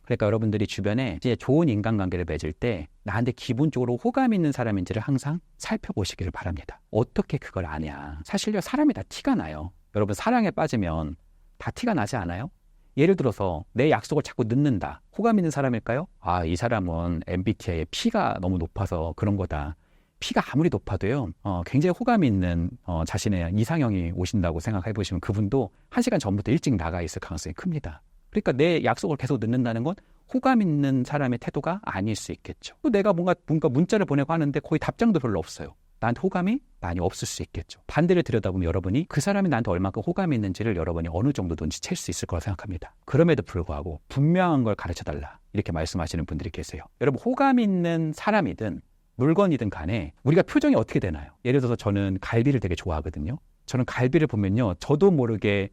그러니까 여러분들이 주변에 이제 좋은 인간관계를 맺을 때 나한테 기본적으로 호감 있는 사람인지를 항상 살펴보시기를 바랍니다. 어떻게 그걸 아냐? 사실요, 사람이 다 티가 나요. 여러분, 사랑에 빠지면 다 티가 나지 않아요? 예를 들어서 내 약속을 자꾸 늦는다. 호감 있는 사람일까요? 이 사람은 MBTI의 P가 너무 높아서 그런 거다. P가 아무리 높아도요, 굉장히 호감 있는 자신의 이상형이 오신다고 생각해 보시면 그분도 1시간 전부터 일찍 나가 있을 가능성이 큽니다. 그러니까 내 약속을 계속 늦는다는 건 호감 있는 사람의 태도가 아닐 수 있겠죠. 또 내가 뭔가 문자를 보내고 하는데 거의 답장도 별로 없어요. 나한테 호감이 많이 없을 수 있겠죠. 반대를 들여다보면 여러분이 그 사람이 나한테 얼마큼 호감이 있는지를 여러분이 어느 정도 눈치챌 수 있을 거라 생각합니다. 그럼에도 불구하고 분명한 걸 가르쳐달라, 이렇게 말씀하시는 분들이 계세요. 여러분, 호감 있는 사람이든 물건이든 간에 우리가 표정이 어떻게 되나요? 예를 들어서 저는 갈비를 되게 좋아하거든요. 저는 갈비를 보면요, 저도 모르게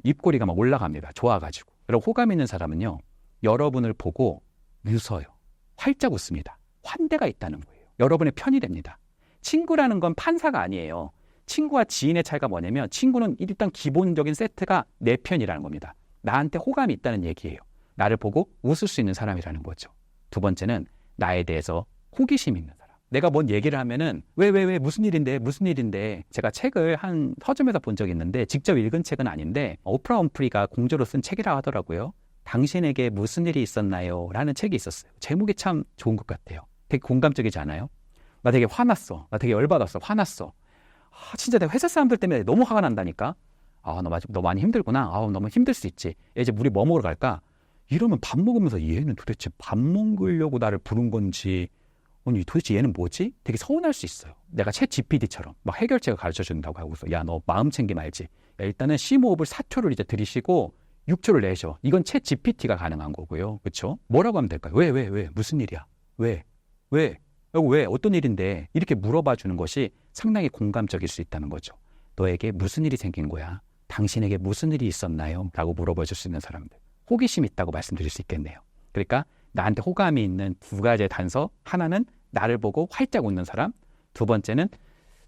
입꼬리가 막 올라갑니다. 좋아가지고. 여러분, 호감 있는 사람은요, 여러분을 보고 웃어요. 활짝 웃습니다. 환대가 있다는 거예요. 여러분의 편이 됩니다. 친구라는 건 판사가 아니에요. 친구와 지인의 차이가 뭐냐면, 친구는 일단 기본적인 세트가 내 편이라는 겁니다. 나한테 호감이 있다는 얘기예요. 나를 보고 웃을 수 있는 사람이라는 거죠. 두 번째는 나에 대해서 호기심 있는 사람. 내가 뭔 얘기를 하면은 왜 무슨 일인데 제가 책을 한 서점에서 본 적이 있는데, 직접 읽은 책은 아닌데 오프라 윈프리가 공저로 쓴 책이라 하더라고요. 당신에게 무슨 일이 있었나요? 라는 책이 있었어요. 제목이 참 좋은 것 같아요. 되게 공감적이지 않아요? 나 되게 화났어. 나 되게 열받았어. 화났어. 진짜 내가 회사 사람들 때문에 너무 화가 난다니까. 너 많이 힘들구나. 너무 힘들 수 있지. 이제 우리 뭐 먹으러 갈까? 이러면 밥 먹으면서 얘는 도대체 밥 먹으려고 나를 부른 건지, 아니 도대체 얘는 뭐지? 되게 서운할 수 있어요. 내가 챗 GPT처럼 막 해결책을 가르쳐준다고 하고서 야, 너 마음 챙김 알지? 야, 일단은 심호흡을 4초를 이제 들이쉬고 6초를 내쉬어. 이건 챗 GPT가 가능한 거고요. 그렇죠? 뭐라고 하면 될까요? 왜? 무슨 일이야? 왜? 어떤 일인데? 이렇게 물어봐 주는 것이 상당히 공감적일 수 있다는 거죠. 너에게 무슨 일이 생긴 거야? 당신에게 무슨 일이 있었나요? 라고 물어봐 줄 수 있는 사람들. 호기심 있다고 말씀드릴 수 있겠네요. 그러니까 나한테 호감이 있는 두 가지의 단서. 하나는 나를 보고 활짝 웃는 사람. 두 번째는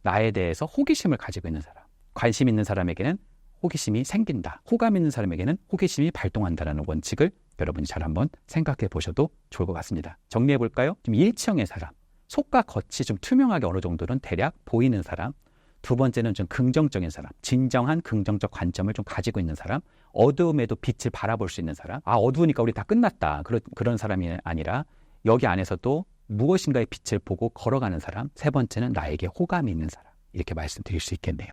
나에 대해서 호기심을 가지고 있는 사람. 관심 있는 사람에게는 호기심이 생긴다. 호감 있는 사람에게는 호기심이 발동한다는 원칙을 여러분이 잘 한번 생각해 보셔도 좋을 것 같습니다. 정리해 볼까요? 지금 일치형의 사람. 속과 겉이 좀 투명하게 어느 정도는 대략 보이는 사람. 두 번째는 좀 긍정적인 사람. 진정한 긍정적 관점을 좀 가지고 있는 사람. 어두움에도 빛을 바라볼 수 있는 사람. 어두우니까 우리 다 끝났다. 그런 사람이 아니라 여기 안에서도 무엇인가의 빛을 보고 걸어가는 사람. 세 번째는 나에게 호감이 있는 사람. 이렇게 말씀드릴 수 있겠네요.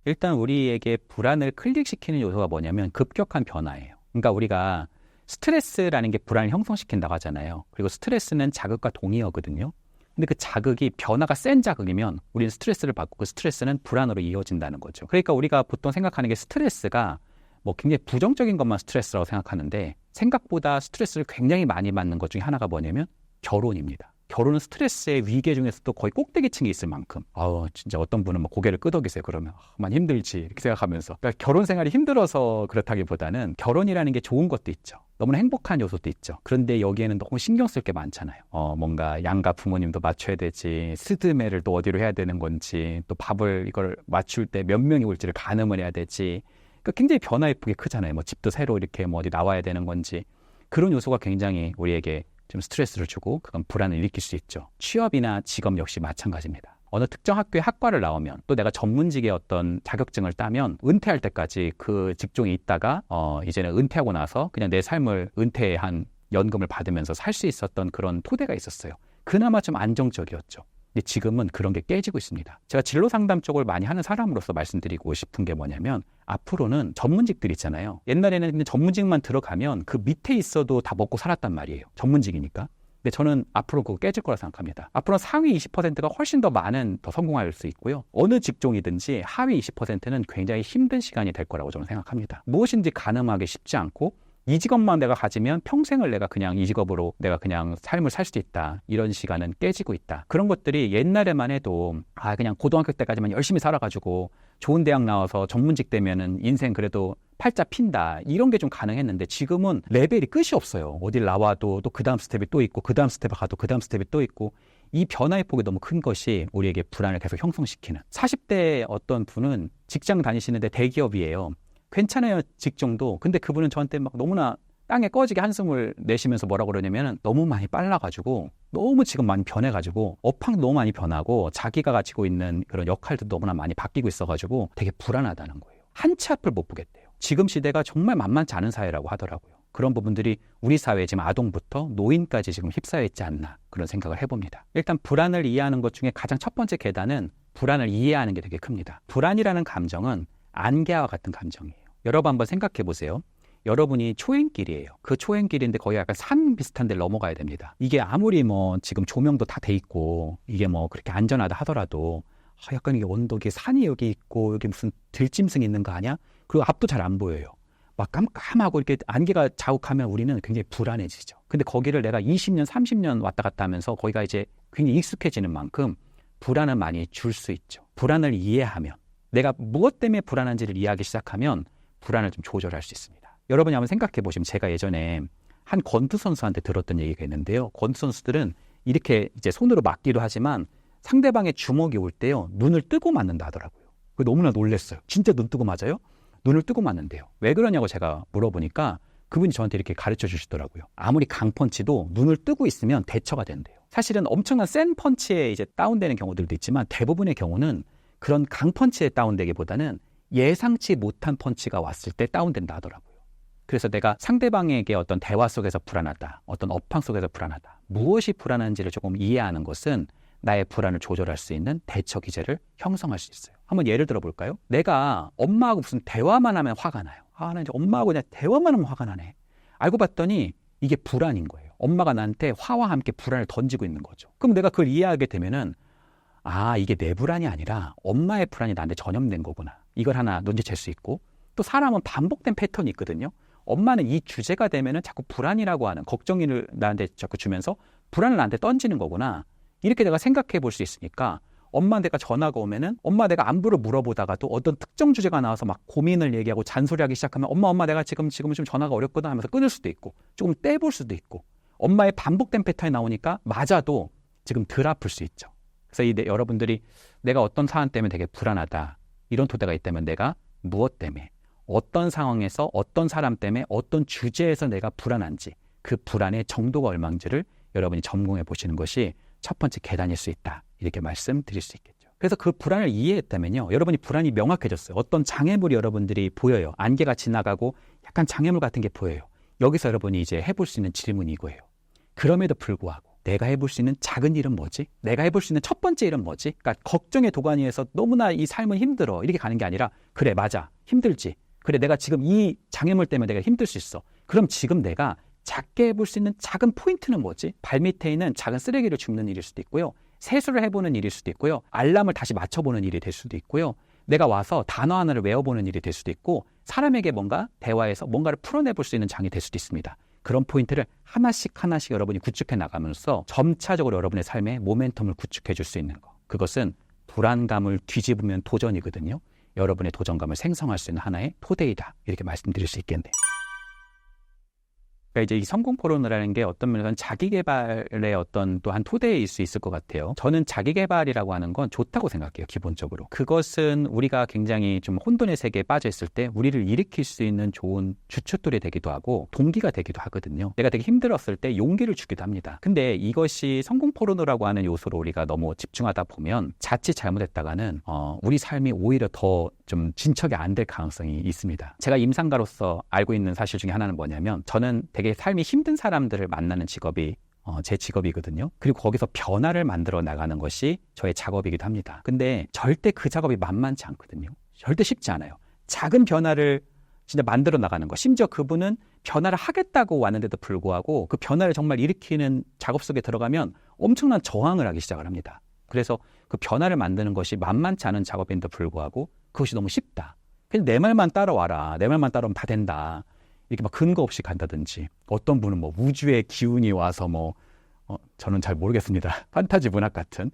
일단 우리에게 불안을 클릭시키는 요소가 뭐냐면 급격한 변화예요. 그러니까 우리가 스트레스라는 게 불안을 형성시킨다고 하잖아요. 그리고 스트레스는 자극과 동의어거든요. 근데 그 자극이 변화가 센 자극이면 우리는 스트레스를 받고 그 스트레스는 불안으로 이어진다는 거죠. 그러니까 우리가 보통 생각하는 게 스트레스가 뭐 굉장히 부정적인 것만 스트레스라고 생각하는데 생각보다 스트레스를 굉장히 많이 받는 것 중에 하나가 뭐냐면 결혼입니다. 결혼은 스트레스의 위계 중에서도 거의 꼭대기층에 있을 만큼 진짜 어떤 분은 뭐 고개를 끄덕이세요. 그러면 많이 힘들지 이렇게 생각하면서 그러니까 결혼 생활이 힘들어서 그렇다기보다는 결혼이라는 게 좋은 것도 있죠. 너무나 행복한 요소도 있죠. 그런데 여기에는 너무 신경 쓸 게 많잖아요. 뭔가 양가 부모님도 맞춰야 되지, 스드메를 또 어디로 해야 되는 건지, 또 밥을 이걸 맞출 때 몇 명이 올지를 가늠을 해야 되지. 그러니까 굉장히 변화의 폭이 크잖아요. 뭐 집도 새로 이렇게 뭐 어디 나와야 되는 건지. 그런 요소가 굉장히 우리에게 좀 스트레스를 주고 그건 불안을 일으킬 수 있죠. 취업이나 직업 역시 마찬가지입니다. 어느 특정 학교의 학과를 나오면 또 내가 전문직의 어떤 자격증을 따면 은퇴할 때까지 그 직종에 있다가 이제는 은퇴하고 나서 그냥 내 삶을 은퇴한 연금을 받으면서 살 수 있었던 그런 토대가 있었어요. 그나마 좀 안정적이었죠. 근데 지금은 그런 게 깨지고 있습니다. 제가 진로 상담 쪽을 많이 하는 사람으로서 말씀드리고 싶은 게 뭐냐면 앞으로는 전문직들 있잖아요. 옛날에는 그냥 전문직만 들어가면 그 밑에 있어도 다 먹고 살았단 말이에요. 전문직이니까. 근데 저는 앞으로 그거 깨질 거라 생각합니다. 앞으로 상위 20%가 훨씬 더 성공할 수 있고요. 어느 직종이든지 하위 20%는 굉장히 힘든 시간이 될 거라고 저는 생각합니다. 무엇인지 가늠하기 쉽지 않고 이 직업만 내가 가지면 평생을 내가 그냥 이 직업으로 내가 그냥 삶을 살 수 있다. 이런 시간은 깨지고 있다. 그런 것들이 옛날에만 해도 그냥 고등학교 때까지만 열심히 살아가지고 좋은 대학 나와서 전문직 되면은 인생 그래도 팔자 핀다. 이런 게 좀 가능했는데 지금은 레벨이 끝이 없어요. 어딜 나와도 또 그 다음 스텝이 또 있고 그 다음 스텝에 가도 그 다음 스텝이 또 있고 이 변화의 폭이 너무 큰 것이 우리에게 불안을 계속 형성시키는 40대 어떤 분은 직장 다니시는데 대기업이에요. 괜찮아요, 직종도. 근데 그분은 저한테 막 너무나 땅에 꺼지게 한숨을 내쉬면서 뭐라고 그러냐면 너무 많이 빨라가지고 너무 지금 많이 변해가지고 업황도 너무 많이 변하고 자기가 가지고 있는 그런 역할도 너무나 많이 바뀌고 있어가지고 되게 불안하다는 거예요. 한 치 앞을 못 보겠대요. 지금 시대가 정말 만만치 않은 사회라고 하더라고요. 그런 부분들이 우리 사회에 지금 아동부터 노인까지 지금 휩싸여 있지 않나 그런 생각을 해봅니다. 일단 불안을 이해하는 것 중에 가장 첫 번째 계단은 불안을 이해하는 게 되게 큽니다. 불안이라는 감정은 안개와 같은 감정이에요. 여러분 한번 생각해 보세요. 여러분이 초행길이에요. 그 초행길인데 거의 약간 산 비슷한 데를 넘어가야 됩니다. 이게 아무리 뭐 지금 조명도 다 돼 있고 이게 뭐 그렇게 안전하다 하더라도 약간 이게 언덕에 산이 여기 있고 여기 무슨 들짐승이 있는 거 아니야? 그리고 앞도 잘 안 보여요. 막 깜깜하고 이렇게 안개가 자욱하면 우리는 굉장히 불안해지죠. 근데 거기를 내가 20년, 30년 왔다 갔다 하면서 거기가 이제 굉장히 익숙해지는 만큼 불안을 많이 줄 수 있죠. 불안을 이해하면 내가 무엇 때문에 불안한지를 이해하기 시작하면 불안을 좀 조절할 수 있습니다. 여러분이 한번 생각해 보시면 제가 예전에 한 권투 선수한테 들었던 얘기가 있는데요. 권투 선수들은 이렇게 이제 손으로 맞기도 하지만 상대방의 주먹이 올 때요. 눈을 뜨고 맞는다 하더라고요. 그게 너무나 놀랐어요. 진짜 눈 뜨고 맞아요? 눈을 뜨고 맞는데요. 왜 그러냐고 제가 물어보니까 그분이 저한테 이렇게 가르쳐 주시더라고요. 아무리 강펀치도 눈을 뜨고 있으면 대처가 된대요. 사실은 엄청난 센 펀치에 이제 다운되는 경우들도 있지만 대부분의 경우는 그런 강펀치에 다운되기보다는 예상치 못한 펀치가 왔을 때 다운된다 하더라고요. 그래서 내가 상대방에게 어떤 대화 속에서 불안하다, 어떤 업황 속에서 불안하다, 무엇이 불안한지를 조금 이해하는 것은 나의 불안을 조절할 수 있는 대처 기제를 형성할 수 있어요. 한번 예를 들어 볼까요? 내가 엄마하고 무슨 대화만 하면 화가 나요. 나 이제 엄마하고 그냥 대화만 하면 화가 나네. 알고 봤더니 이게 불안인 거예요. 엄마가 나한테 화와 함께 불안을 던지고 있는 거죠. 그럼 내가 그걸 이해하게 되면은 이게 내 불안이 아니라 엄마의 불안이 나한테 전염된 거구나. 이걸 하나 눈치챌 수 있고, 또 사람은 반복된 패턴이 있거든요. 엄마는 이 주제가 되면은 자꾸 불안이라고 하는 걱정을 나한테 자꾸 주면서 불안을 나한테 던지는 거구나. 이렇게 내가 생각해 볼 수 있으니까 엄마한테가 전화가 오면은 엄마 내가 안부를 물어보다가도 어떤 특정 주제가 나와서 막 고민을 얘기하고 잔소리하기 시작하면 엄마 내가 지금 좀 전화가 어렵거든 하면서 끊을 수도 있고 조금 떼볼 수도 있고 엄마의 반복된 패턴이 나오니까 맞아도 지금 덜 아플 수 있죠. 그래서 여러분들이 내가 어떤 사안 때문에 되게 불안하다 이런 토대가 있다면 내가 무엇 때문에 어떤 상황에서 어떤 사람 때문에 어떤 주제에서 내가 불안한지 그 불안의 정도가 얼마인지를 여러분이 점검해 보시는 것이 첫 번째 계단일 수 있다. 이렇게 말씀드릴 수 있겠죠. 그래서 그 불안을 이해했다면요. 여러분이 불안이 명확해졌어요. 어떤 장애물이 여러분들이 보여요. 안개가 지나가고 약간 장애물 같은 게 보여요. 여기서 여러분이 이제 해볼 수 있는 질문이 이거예요. 그럼에도 불구하고 내가 해볼 수 있는 작은 일은 뭐지? 내가 해볼 수 있는 첫 번째 일은 뭐지? 그러니까 걱정의 도가니에서 너무나 이 삶은 힘들어. 이렇게 가는 게 아니라 그래 맞아. 힘들지. 그래 내가 지금 이 장애물 때문에 내가 힘들 수 있어. 그럼 지금 내가 작게 해볼 수 있는 작은 포인트는 뭐지? 발밑에 있는 작은 쓰레기를 줍는 일일 수도 있고요. 세수를 해보는 일일 수도 있고요. 알람을 다시 맞춰보는 일이 될 수도 있고요. 내가 와서 단어 하나를 외워보는 일이 될 수도 있고 사람에게 뭔가 대화에서 뭔가를 풀어내볼 수 있는 장이 될 수도 있습니다. 그런 포인트를 하나씩 여러분이 구축해 나가면서 점차적으로 여러분의 삶에 모멘텀을 구축해 줄 수 있는 거. 그것은 불안감을 뒤집으면 도전이거든요. 여러분의 도전감을 생성할 수 있는 하나의 토대이다. 이렇게 말씀드릴 수 있겠네요. 그러니까 이제 이 성공 포르노라는 게 어떤 면에서는 자기 개발의 어떤 또 한 토대일 수 있을 것 같아요. 저는 자기 개발이라고 하는 건 좋다고 생각해요. 기본적으로. 그것은 우리가 굉장히 좀 혼돈의 세계에 빠져 있을 때 우리를 일으킬 수 있는 좋은 주춧돌이 되기도 하고 동기가 되기도 하거든요. 내가 되게 힘들었을 때 용기를 주기도 합니다. 근데 이것이 성공 포르노라고 하는 요소로 우리가 너무 집중하다 보면 자칫 잘못했다가는 우리 삶이 오히려 더 좀 진척이 안 될 가능성이 있습니다. 제가 임상가로서 알고 있는 사실 중에 하나는 뭐냐면 저는 되게 삶이 힘든 사람들을 만나는 직업이 제 직업이거든요. 그리고 거기서 변화를 만들어 나가는 것이 저의 작업이기도 합니다. 근데 절대 그 작업이 만만치 않거든요. 절대 쉽지 않아요. 작은 변화를 진짜 만들어 나가는 거. 심지어 그분은 변화를 하겠다고 왔는데도 불구하고 그 변화를 정말 일으키는 작업 속에 들어가면 엄청난 저항을 하기 시작을 합니다. 그래서 그 변화를 만드는 것이 만만치 않은 작업인데도 불구하고 그것이 너무 쉽다. 그냥 내 말만 따라와라. 내 말만 따라오면 다 된다. 이렇게 막 근거 없이 간다든지 어떤 분은 뭐 우주의 기운이 와서 저는 잘 모르겠습니다. 판타지 문학 같은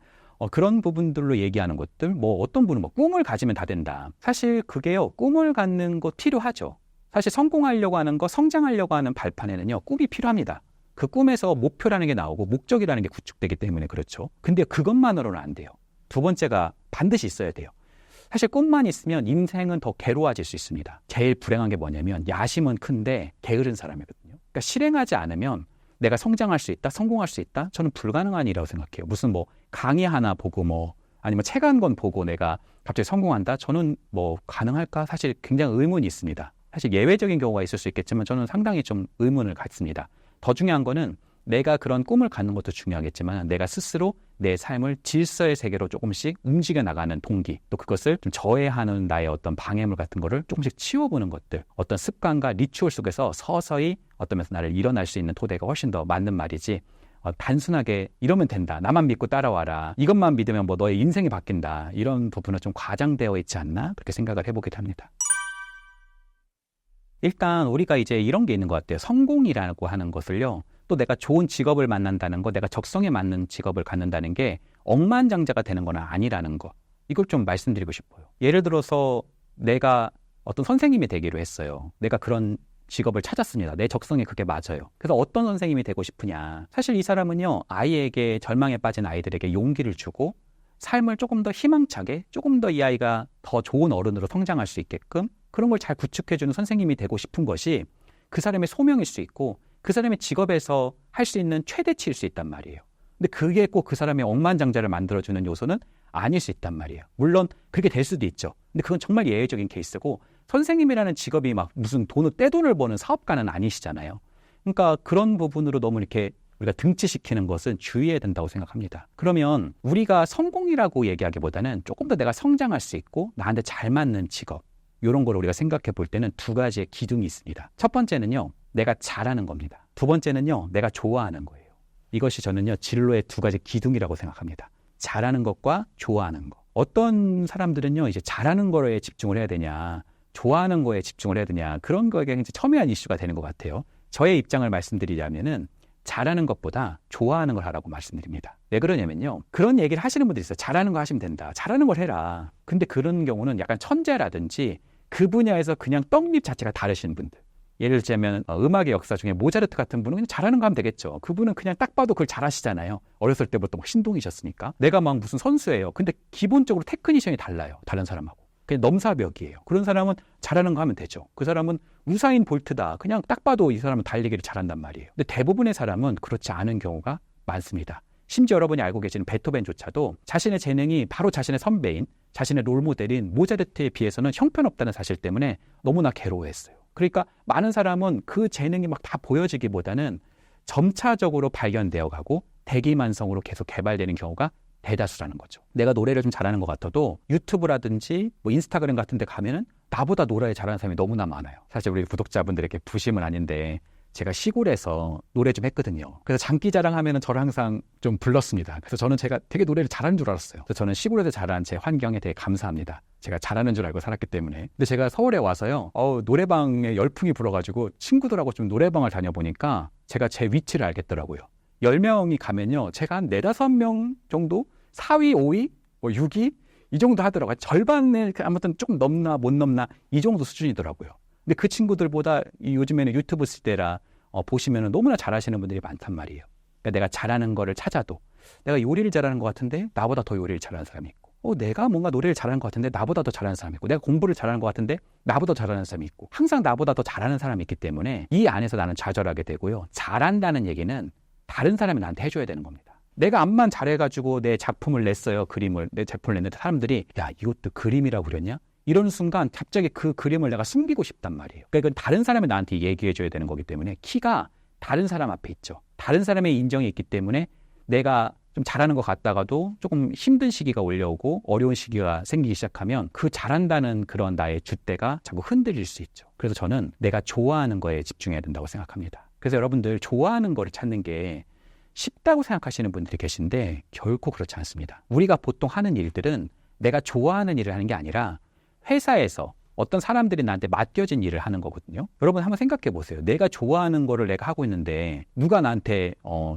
그런 부분들로 얘기하는 것들 뭐 어떤 분은 꿈을 가지면 다 된다. 사실 그게요. 꿈을 갖는 것 필요하죠. 사실 성공하려고 하는 거 성장하려고 하는 발판에는요. 꿈이 필요합니다. 그 꿈에서 목표라는 게 나오고 목적이라는 게 구축되기 때문에 그렇죠. 근데 그것만으로는 안 돼요. 두 번째가 반드시 있어야 돼요. 사실 꿈만 있으면 인생은 더 괴로워질 수 있습니다. 제일 불행한 게 뭐냐면 야심은 큰데 게으른 사람이거든요. 그러니까 실행하지 않으면 내가 성장할 수 있다, 성공할 수 있다? 저는 불가능한 일이라고 생각해요. 무슨 강의 하나 보고 아니면 책 한 권 보고 내가 갑자기 성공한다? 저는 가능할까? 사실 굉장히 의문이 있습니다. 사실 예외적인 경우가 있을 수 있겠지만 저는 상당히 좀 의문을 갖습니다. 더 중요한 거는 내가 그런 꿈을 갖는 것도 중요하겠지만 내가 스스로 내 삶을 질서의 세계로 조금씩 움직여 나가는 동기, 또 그것을 좀 저해하는 나의 어떤 방해물 같은 거를 조금씩 치워보는 것들, 어떤 습관과 리추얼 속에서 서서히 어떤 면에서 나를 일어날 수 있는 토대가 훨씬 더 맞는 말이지 단순하게 이러면 된다, 나만 믿고 따라와라, 이것만 믿으면 너의 인생이 바뀐다, 이런 부분은 좀 과장되어 있지 않나 그렇게 생각을 해보기도 합니다. 일단 우리가 이제 이런 게 있는 것 같아요. 성공이라고 하는 것을요, 또 내가 좋은 직업을 만난다는 거, 내가 적성에 맞는 직업을 갖는다는 게 억만장자가 되는 건 아니라는 거, 이걸 좀 말씀드리고 싶어요. 예를 들어서 내가 어떤 선생님이 되기로 했어요. 내가 그런 직업을 찾았습니다. 내 적성에 그게 맞아요. 그래서 어떤 선생님이 되고 싶으냐. 사실 이 사람은요, 아이에게, 절망에 빠진 아이들에게 용기를 주고 삶을 조금 더 희망차게, 조금 더 이 아이가 더 좋은 어른으로 성장할 수 있게끔 그런 걸 잘 구축해주는 선생님이 되고 싶은 것이 그 사람의 소명일 수 있고 그 사람의 직업에서 할 수 있는 최대치일 수 있단 말이에요. 근데 그게 꼭 그 사람의 억만장자를 만들어주는 요소는 아닐 수 있단 말이에요. 물론 그렇게 될 수도 있죠. 근데 그건 정말 예외적인 케이스고, 선생님이라는 직업이 막 무슨 떼돈을 버는 사업가는 아니시잖아요. 그러니까 그런 부분으로 너무 이렇게 우리가 등치시키는 것은 주의해야 된다고 생각합니다. 그러면 우리가 성공이라고 얘기하기보다는 조금 더 내가 성장할 수 있고 나한테 잘 맞는 직업, 이런 걸 우리가 생각해 볼 때는 두 가지의 기둥이 있습니다. 첫 번째는요, 내가 잘하는 겁니다. 두 번째는요, 내가 좋아하는 거예요. 이것이 저는요, 진로의 두 가지 기둥이라고 생각합니다. 잘하는 것과 좋아하는 것. 어떤 사람들은요, 이제 잘하는 거에 집중을 해야 되냐, 좋아하는 거에 집중을 해야 되냐, 그런 거에 굉장히 첨예한 이슈가 되는 것 같아요. 저의 입장을 말씀드리자면은 잘하는 것보다 좋아하는 걸 하라고 말씀드립니다. 왜 그러냐면요, 그런 얘기를 하시는 분들이 있어요. 잘하는 거 하시면 된다. 잘하는 걸 해라. 근데 그런 경우는 약간 천재라든지 그 분야에서 그냥 떡잎 자체가 다르신 분들. 예를 들자면 음악의 역사 중에 모차르트 같은 분은 그냥 잘하는 거 하면 되겠죠. 그분은 그냥 딱 봐도 그걸 잘하시잖아요. 어렸을 때부터 막 신동이셨으니까. 내가 막 무슨 선수예요. 근데 기본적으로 테크니션이 달라요. 다른 사람하고. 그냥 넘사벽이에요. 그런 사람은 잘하는 거 하면 되죠. 그 사람은 우사인 볼트다. 그냥 딱 봐도 이 사람은 달리기를 잘한단 말이에요. 근데 대부분의 사람은 그렇지 않은 경우가 많습니다. 심지어 여러분이 알고 계시는 베토벤조차도 자신의 재능이 바로 자신의 선배인, 자신의 롤모델인 모차르트에 비해서는 형편없다는 사실 때문에 너무나 괴로워했어요. 그러니까 많은 사람은 그 재능이 막 다 보여지기보다는 점차적으로 발견되어 가고 대기만성으로 계속 개발되는 경우가 대다수라는 거죠. 내가 노래를 좀 잘하는 것 같아도 유튜브라든지 뭐 인스타그램 같은 데 가면은 나보다 노래 잘하는 사람이 너무나 많아요. 사실 우리 구독자분들에게 부심은 아닌데 제가 시골에서 노래 좀 했거든요. 그래서 장기자랑 하면은 저를 항상 좀 불렀습니다. 그래서 저는 제가 되게 노래를 잘하는 줄 알았어요. 그래서 저는 시골에서 자란 제 환경에 되게 감사합니다. 제가 잘하는 줄 알고 살았기 때문에. 근데 제가 서울에 와서요, 노래방에 열풍이 불어가지고 친구들하고 좀 노래방을 다녀보니까 제가 제 위치를 알겠더라고요. 10명이 가면요, 제가 한 4, 5명 정도? 4위, 5위, 뭐 6위? 이 정도 하더라고요. 절반에 아무튼 조금 넘나 못 넘나 이 정도 수준이더라고요. 근데 그 친구들보다 요즘에는 유튜브 시대라 보시면은 너무나 잘하시는 분들이 많단 말이에요. 그러니까 내가 잘하는 거를 찾아도 내가 요리를 잘하는 것 같은데 나보다 더 요리를 잘하는 사람이 있고, 내가 뭔가 노래를 잘하는 것 같은데 나보다 더 잘하는 사람이 있고, 내가 공부를 잘하는 것 같은데 나보다 더 잘하는 사람이 있고, 항상 나보다 더 잘하는 사람이 있기 때문에 이 안에서 나는 좌절하게 되고요. 잘한다는 얘기는 다른 사람이 나한테 해줘야 되는 겁니다. 내가 암만 잘해가지고 내 작품을 냈어요. 내 제품을 냈는데 사람들이 야, 이것도 그림이라고 그렸냐? 이런 순간 갑자기 그 그림을 내가 숨기고 싶단 말이에요. 그러니까 이건 다른 사람이 나한테 얘기해줘야 되는 거기 때문에 키가 다른 사람 앞에 있죠. 다른 사람의 인정이 있기 때문에 내가 좀 잘하는 것 같다가도 조금 힘든 시기가 올려오고 어려운 시기가 생기기 시작하면 그 잘한다는 그런 나의 줏대가 자꾸 흔들릴 수 있죠. 그래서 저는 내가 좋아하는 거에 집중해야 된다고 생각합니다. 그래서 여러분들 좋아하는 거를 찾는 게 쉽다고 생각하시는 분들이 계신데 결코 그렇지 않습니다. 우리가 보통 하는 일들은 내가 좋아하는 일을 하는 게 아니라 회사에서 어떤 사람들이 나한테 맡겨진 일을 하는 거거든요. 여러분 한번 생각해 보세요. 내가 좋아하는 거를 내가 하고 있는데 누가 나한테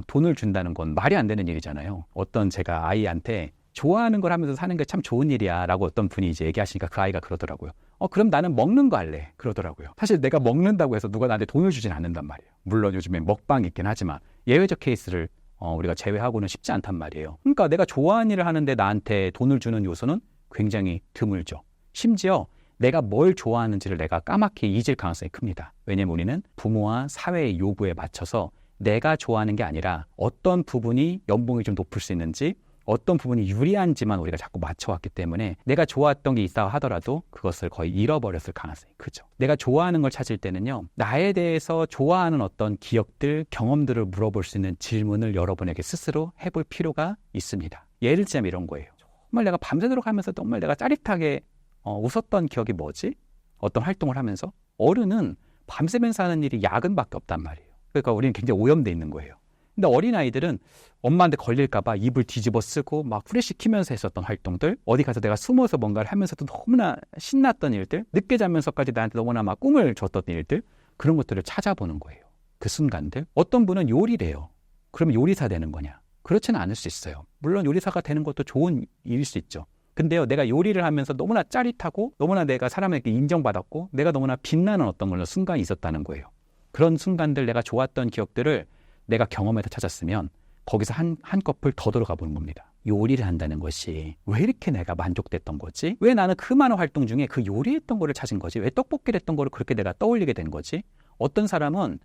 돈을 준다는 건 말이 안 되는 일이잖아요. 어떤 제가 아이한테 좋아하는 걸 하면서 사는 게 참 좋은 일이야 라고 어떤 분이 이제 얘기하시니까 그 아이가 그러더라고요. 그럼 나는 먹는 거 할래 그러더라고요. 사실 내가 먹는다고 해서 누가 나한테 돈을 주진 않는단 말이에요. 물론 요즘에 먹방이 있긴 하지만 예외적 케이스를 우리가 제외하고는 쉽지 않단 말이에요. 그러니까 내가 좋아하는 일을 하는데 나한테 돈을 주는 요소는 굉장히 드물죠. 심지어 내가 뭘 좋아하는지를 내가 까맣게 잊을 가능성이 큽니다. 왜냐면 우리는 부모와 사회의 요구에 맞춰서 내가 좋아하는 게 아니라 어떤 부분이 연봉이 좀 높을 수 있는지, 어떤 부분이 유리한지만 우리가 자꾸 맞춰왔기 때문에 내가 좋았던 게 있다 하더라도 그것을 거의 잃어버렸을 가능성이 크죠. 내가 좋아하는 걸 찾을 때는요, 나에 대해서 좋아하는 어떤 기억들, 경험들을 물어볼 수 있는 질문을 여러분에게 스스로 해볼 필요가 있습니다. 예를 들자면 이런 거예요. 정말 내가 밤새도록 하면서 정말 내가 짜릿하게 웃었던 기억이 뭐지? 어떤 활동을 하면서? 어른은 밤새면서 하는 일이 야근밖에 없단 말이에요. 그러니까 우리는 굉장히 오염돼 있는 거예요. 근데 어린아이들은 엄마한테 걸릴까봐 입을 뒤집어 쓰고 막 후레쉬키면서 했었던 활동들, 어디 가서 내가 숨어서 뭔가를 하면서도 너무나 신났던 일들, 늦게 자면서까지 나한테 너무나 막 꿈을 줬던 일들, 그런 것들을 찾아보는 거예요. 그 순간들. 어떤 분은 요리를 해요. 그러면 요리사 되는 거냐? 그렇지는 않을 수 있어요. 물론 요리사가 되는 것도 좋은 일일 수 있죠. 근데요, 내가 요리를 하면서 너무나 짜릿하고 너무나 내가 사람에게 인정받았고 내가 너무나 빛나는 어떤 그런 순간이 있었다는 거예요. 그런 순간들, 내가 좋았던 기억들을 내가 경험해서 찾았으면 거기서 한꺼풀 더 들어가 보는 겁니다. 요리를 한다는 것이 왜 이렇게 내가 만족됐던 거지? 왜 나는 그 많은 활동 중에 그 요리했던 거를 찾은 거지? 왜 떡볶이를 했던 거를 그렇게 내가 떠올리게 된 거지? 어떤 사람은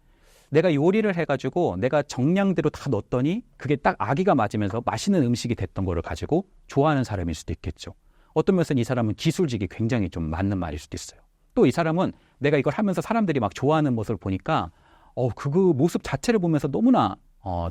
내가 요리를 해가지고 내가 정량대로 다 넣었더니 그게 딱 아기가 맞으면서 맛있는 음식이 됐던 거를 가지고 좋아하는 사람일 수도 있겠죠. 어떤 면에서는 이 사람은 기술직이 굉장히 좀 맞는 말일 수도 있어요. 또 이 사람은 내가 이걸 하면서 사람들이 막 좋아하는 모습을 보니까 그 모습 자체를 보면서 너무나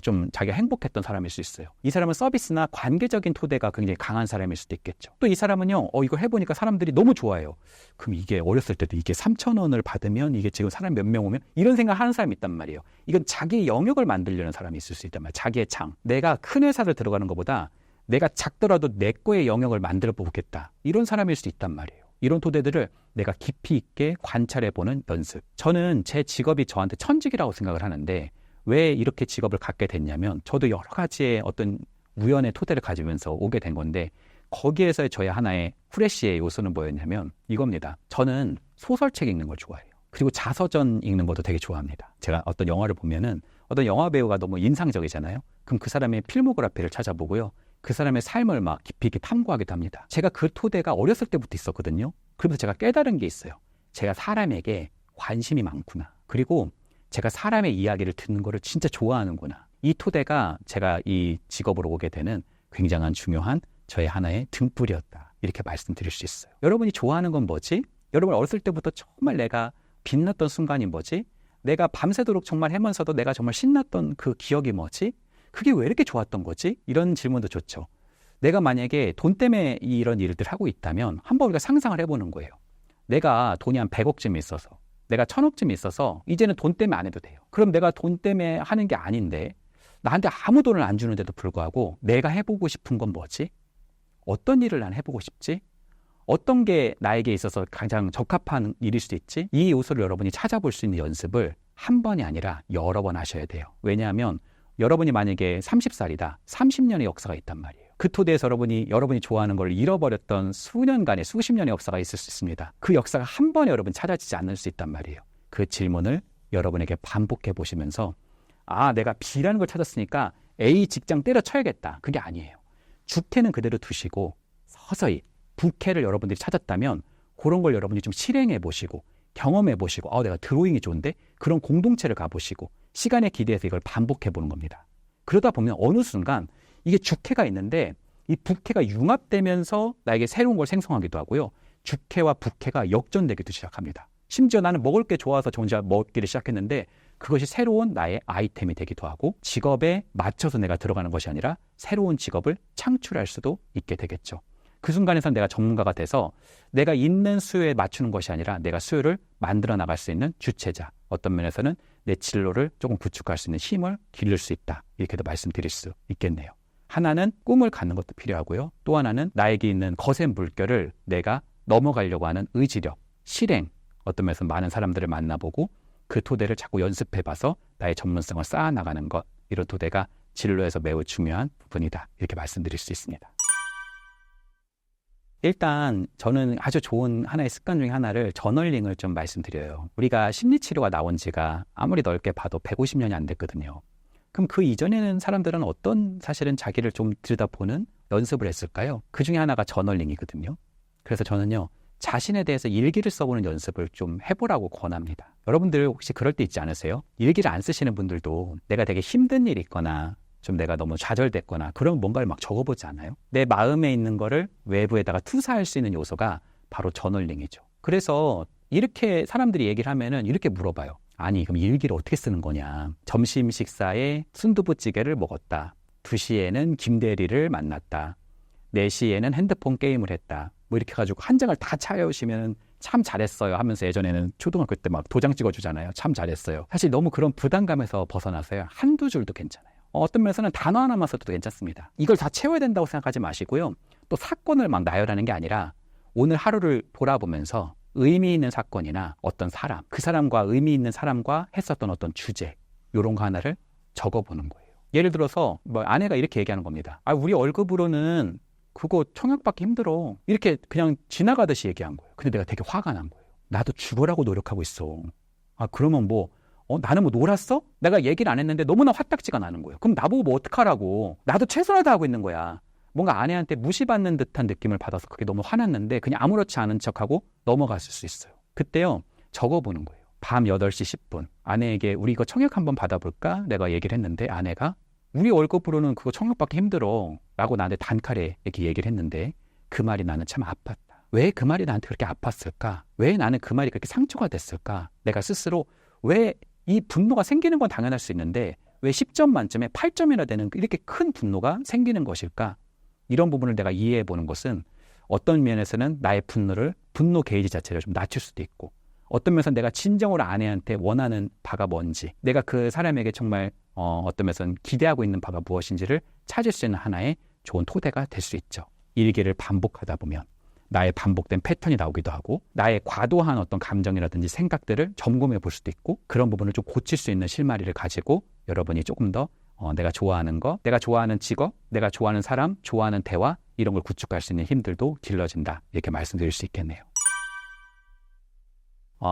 좀 자기가 행복했던 사람일 수 있어요. 이 사람은 서비스나 관계적인 토대가 굉장히 강한 사람일 수도 있겠죠. 또 이 사람은요, 이거 해보니까 사람들이 너무 좋아해요. 그럼 이게 어렸을 때도 이게 3,000원을 받으면 이게 지금 사람 몇 명 오면 이런 생각 하는 사람이 있단 말이에요. 이건 자기의 영역을 만들려는 사람이 있을 수 있단 말이에요. 자기의 창. 내가 큰 회사를 들어가는 것보다 내가 작더라도 내 거의 영역을 만들어 보겠다. 이런 사람일 수 있단 말이에요. 이런 토대들을 내가 깊이 있게 관찰해보는 연습. 저는 제 직업이 저한테 천직이라고 생각을 하는데 왜 이렇게 직업을 갖게 됐냐면 저도 여러 가지의 어떤 우연의 토대를 가지면서 오게 된 건데 거기에서의 저의 하나의 후레쉬의 요소는 뭐였냐면 이겁니다. 저는 소설책 읽는 걸 좋아해요. 그리고 자서전 읽는 것도 되게 좋아합니다. 제가 어떤 영화를 보면은 어떤 영화 배우가 너무 인상적이잖아요. 그럼 그 사람의 필모그래피를 찾아보고요. 그 사람의 삶을 막 깊이 있게 탐구하기도 합니다. 제가 그 토대가 어렸을 때부터 있었거든요. 그러면서 제가 깨달은 게 있어요. 제가 사람에게 관심이 많구나. 그리고 제가 사람의 이야기를 듣는 거를 진짜 좋아하는구나. 이 토대가 제가 이 직업으로 오게 되는 굉장한 중요한 저의 하나의 등불이었다. 이렇게 말씀드릴 수 있어요. 여러분이 좋아하는 건 뭐지? 여러분 어렸을 때부터 정말 내가 빛났던 순간이 뭐지? 내가 밤새도록 정말 하면서도 내가 정말 신났던 그 기억이 뭐지? 그게 왜 이렇게 좋았던 거지? 이런 질문도 좋죠. 내가 만약에 돈 때문에 이런 일들 하고 있다면 한번 우리가 상상을 해보는 거예요. 내가 돈이 한 100억쯤 있어서 내가 1000억쯤 있어서 이제는 돈 때문에 안 해도 돼요. 그럼 내가 돈 때문에 하는 게 아닌데 나한테 아무 돈을 안 주는데도 불구하고 내가 해보고 싶은 건 뭐지? 어떤 일을 난 해보고 싶지? 어떤 게 나에게 있어서 가장 적합한 일일 수도 있지? 이 요소를 여러분이 찾아볼 수 있는 연습을 한 번이 아니라 여러 번 하셔야 돼요. 왜냐하면 여러분이 만약에 30살이다. 30년의 역사가 있단 말이에요. 그 토대에서 여러분이 좋아하는 걸 잃어버렸던 수년간의 수십 년의 역사가 있을 수 있습니다. 그 역사가 한 번에 여러분 찾아지지 않을 수 있단 말이에요. 그 질문을 여러분에게 반복해 보시면서 내가 B라는 걸 찾았으니까 A 직장 때려쳐야겠다. 그게 아니에요. 주캐는 그대로 두시고 서서히 부캐를 여러분들이 찾았다면 그런 걸 여러분이 좀 실행해 보시고 경험해 보시고 내가 드로잉이 좋은데 그런 공동체를 가보시고 시간에 기대해서 이걸 반복해 보는 겁니다. 그러다 보면 어느 순간 이게 주캐가 있는데 이 부캐가 융합되면서 나에게 새로운 걸 생성하기도 하고요. 주캐와 부캐가 역전되기도 시작합니다. 심지어 나는 먹을 게 좋아서 저 혼자 먹기를 시작했는데 그것이 새로운 나의 아이템이 되기도 하고 직업에 맞춰서 내가 들어가는 것이 아니라 새로운 직업을 창출할 수도 있게 되겠죠. 그 순간에선 내가 전문가가 돼서 내가 있는 수요에 맞추는 것이 아니라 내가 수요를 만들어 나갈 수 있는 주체자, 어떤 면에서는 내 진로를 조금 구축할 수 있는 힘을 기를 수 있다. 이렇게도 말씀드릴 수 있겠네요. 하나는 꿈을 갖는 것도 필요하고요. 또 하나는 나에게 있는 거센 물결을 내가 넘어가려고 하는 의지력, 실행, 어떤 면에서 많은 사람들을 만나보고 그 토대를 자꾸 연습해봐서 나의 전문성을 쌓아나가는 것, 이런 토대가 진로에서 매우 중요한 부분이다. 이렇게 말씀드릴 수 있습니다. 일단 저는 아주 좋은 하나의 습관 중에 하나를 저널링을 좀 말씀드려요. 우리가 심리치료가 나온 지가 아무리 넓게 봐도 150년이 안 됐거든요. 그럼 그 이전에는 사람들은 어떤 사실은 자기를 좀 들여다보는 연습을 했을까요? 그 중에 하나가 저널링이거든요. 그래서 저는요, 자신에 대해서 일기를 써보는 연습을 좀 해보라고 권합니다. 여러분들 혹시 그럴 때 있지 않으세요? 일기를 안 쓰시는 분들도 내가 되게 힘든 일이 있거나 좀 내가 너무 좌절됐거나 그러면 뭔가를 막 적어보지 않아요? 내 마음에 있는 거를 외부에다가 투사할 수 있는 요소가 바로 저널링이죠. 그래서 이렇게 사람들이 얘기를 하면은 이렇게 물어봐요. 아니 그럼 일기를 어떻게 쓰는 거냐? 점심 식사에 순두부찌개를 먹었다. 2시에는 김대리를 만났다. 4시에는 핸드폰 게임을 했다. 뭐 이렇게 해가지고 한 장을 다 차려오시면 참 잘했어요 하면서 예전에는 초등학교 때 막 도장 찍어주잖아요. 참 잘했어요. 사실 너무 그런 부담감에서 벗어나서요. 한두 줄도 괜찮아요. 어떤 면에서는 단어 하나만 써도 괜찮습니다. 이걸 다 채워야 된다고 생각하지 마시고요. 또 사건을 막 나열하는 게 아니라 오늘 하루를 돌아보면서 의미 있는 사건이나 어떤 사람, 그 사람과 의미 있는 사람과 했었던 어떤 주제, 이런 거 하나를 적어보는 거예요. 예를 들어서 뭐 아내가 이렇게 얘기하는 겁니다. 우리 월급으로는 그거 청약받기 힘들어. 이렇게 그냥 지나가듯이 얘기한 거예요. 근데 내가 되게 화가 난 거예요. 나도 죽으라고 노력하고 있어. 그러면 나는 뭐 놀았어? 내가 얘기를 안 했는데 너무나 화딱지가 나는 거예요. 그럼 나보고 뭐 어떡하라고. 나도 최선을 다하고 있는 거야. 뭔가 아내한테 무시받는 듯한 느낌을 받아서 그게 너무 화났는데 그냥 아무렇지 않은 척하고 넘어갔을 수 있어요. 그때요, 적어보는 거예요. 밤 8시 10분. 아내에게 우리 이거 청약 한번 받아볼까? 내가 얘기를 했는데 아내가 우리 월급으로는 그거 청약받기 힘들어 라고 나한테 단칼에 이렇게 얘기를 했는데 그 말이 나는 참 아팠다. 왜 그 말이 나한테 그렇게 아팠을까? 왜 나는 그 말이 그렇게 상처가 됐을까? 내가 스스로 왜 이 분노가 생기는 건 당연할 수 있는데 왜 10점 만점에 8점이나 되는 이렇게 큰 분노가 생기는 것일까? 이런 부분을 내가 이해해 보는 것은 어떤 면에서는 나의 분노 게이지 자체를 좀 낮출 수도 있고, 어떤 면에서는 내가 진정으로 아내한테 원하는 바가 뭔지, 내가 그 사람에게 정말 어떤 면에서는 기대하고 있는 바가 무엇인지를 찾을 수 있는 하나의 좋은 토대가 될 수 있죠. 일기를 반복하다 보면 나의 반복된 패턴이 나오기도 하고, 나의 과도한 어떤 감정이라든지 생각들을 점검해 볼 수도 있고, 그런 부분을 좀 고칠 수 있는 실마리를 가지고 여러분이 조금 더 내가 좋아하는 거, 내가 좋아하는 직업, 내가 좋아하는 사람, 좋아하는 대화, 이런 걸 구축할 수 있는 힘들도 길러진다, 이렇게 말씀드릴 수 있겠네요.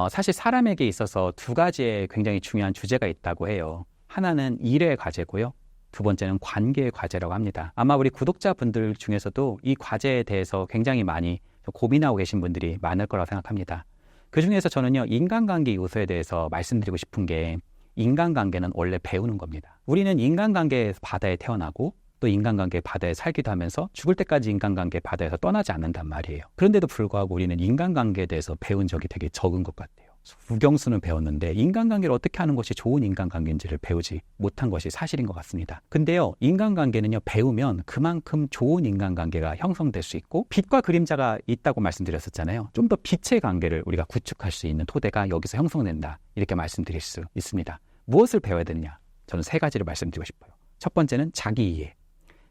사실 사람에게 있어서 두 가지의 굉장히 중요한 주제가 있다고 해요. 하나는 일의 과제고요, 두 번째는 관계의 과제라고 합니다. 아마 우리 구독자분들 중에서도 이 과제에 대해서 굉장히 많이 고민하고 계신 분들이 많을 거라고 생각합니다. 그 중에서 저는요, 인간관계 요소에 대해서 말씀드리고 싶은 게, 인간관계는 원래 배우는 겁니다. 우리는 인간관계 바다에 태어나고 또 인간관계 바다에 살기도 하면서 죽을 때까지 인간관계 바다에서 떠나지 않는단 말이에요. 그런데도 불구하고 우리는 인간관계에 대해서 배운 적이 되게 적은 것 같아요. 국영수는 배웠는데 인간관계를 어떻게 하는 것이 좋은 인간관계인지를 배우지 못한 것이 사실인 것 같습니다. 근데요, 인간관계는요, 배우면 그만큼 좋은 인간관계가 형성될 수 있고, 빛과 그림자가 있다고 말씀드렸었잖아요. 좀 더 빛의 관계를 우리가 구축할 수 있는 토대가 여기서 형성된다, 이렇게 말씀드릴 수 있습니다. 무엇을 배워야 되느냐? 저는 세 가지를 말씀드리고 싶어요. 첫 번째는 자기 이해,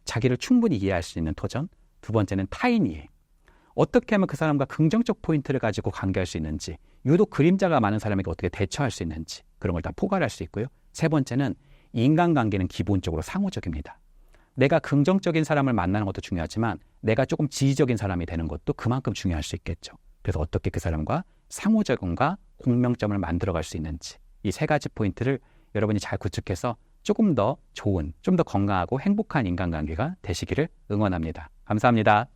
자기를 충분히 이해할 수 있는 토전. 두 번째는 타인 이해, 어떻게 하면 그 사람과 긍정적 포인트를 가지고 관계할 수 있는지, 유독 그림자가 많은 사람에게 어떻게 대처할 수 있는지, 그런 걸 다 포괄할 수 있고요. 세 번째는 인간관계는 기본적으로 상호적입니다. 내가 긍정적인 사람을 만나는 것도 중요하지만 내가 조금 지지적인 사람이 되는 것도 그만큼 중요할 수 있겠죠. 그래서 어떻게 그 사람과 상호작용과 공명점을 만들어갈 수 있는지, 이 세 가지 포인트를 여러분이 잘 구축해서 조금 더 좋은, 좀 더 건강하고 행복한 인간관계가 되시기를 응원합니다. 감사합니다.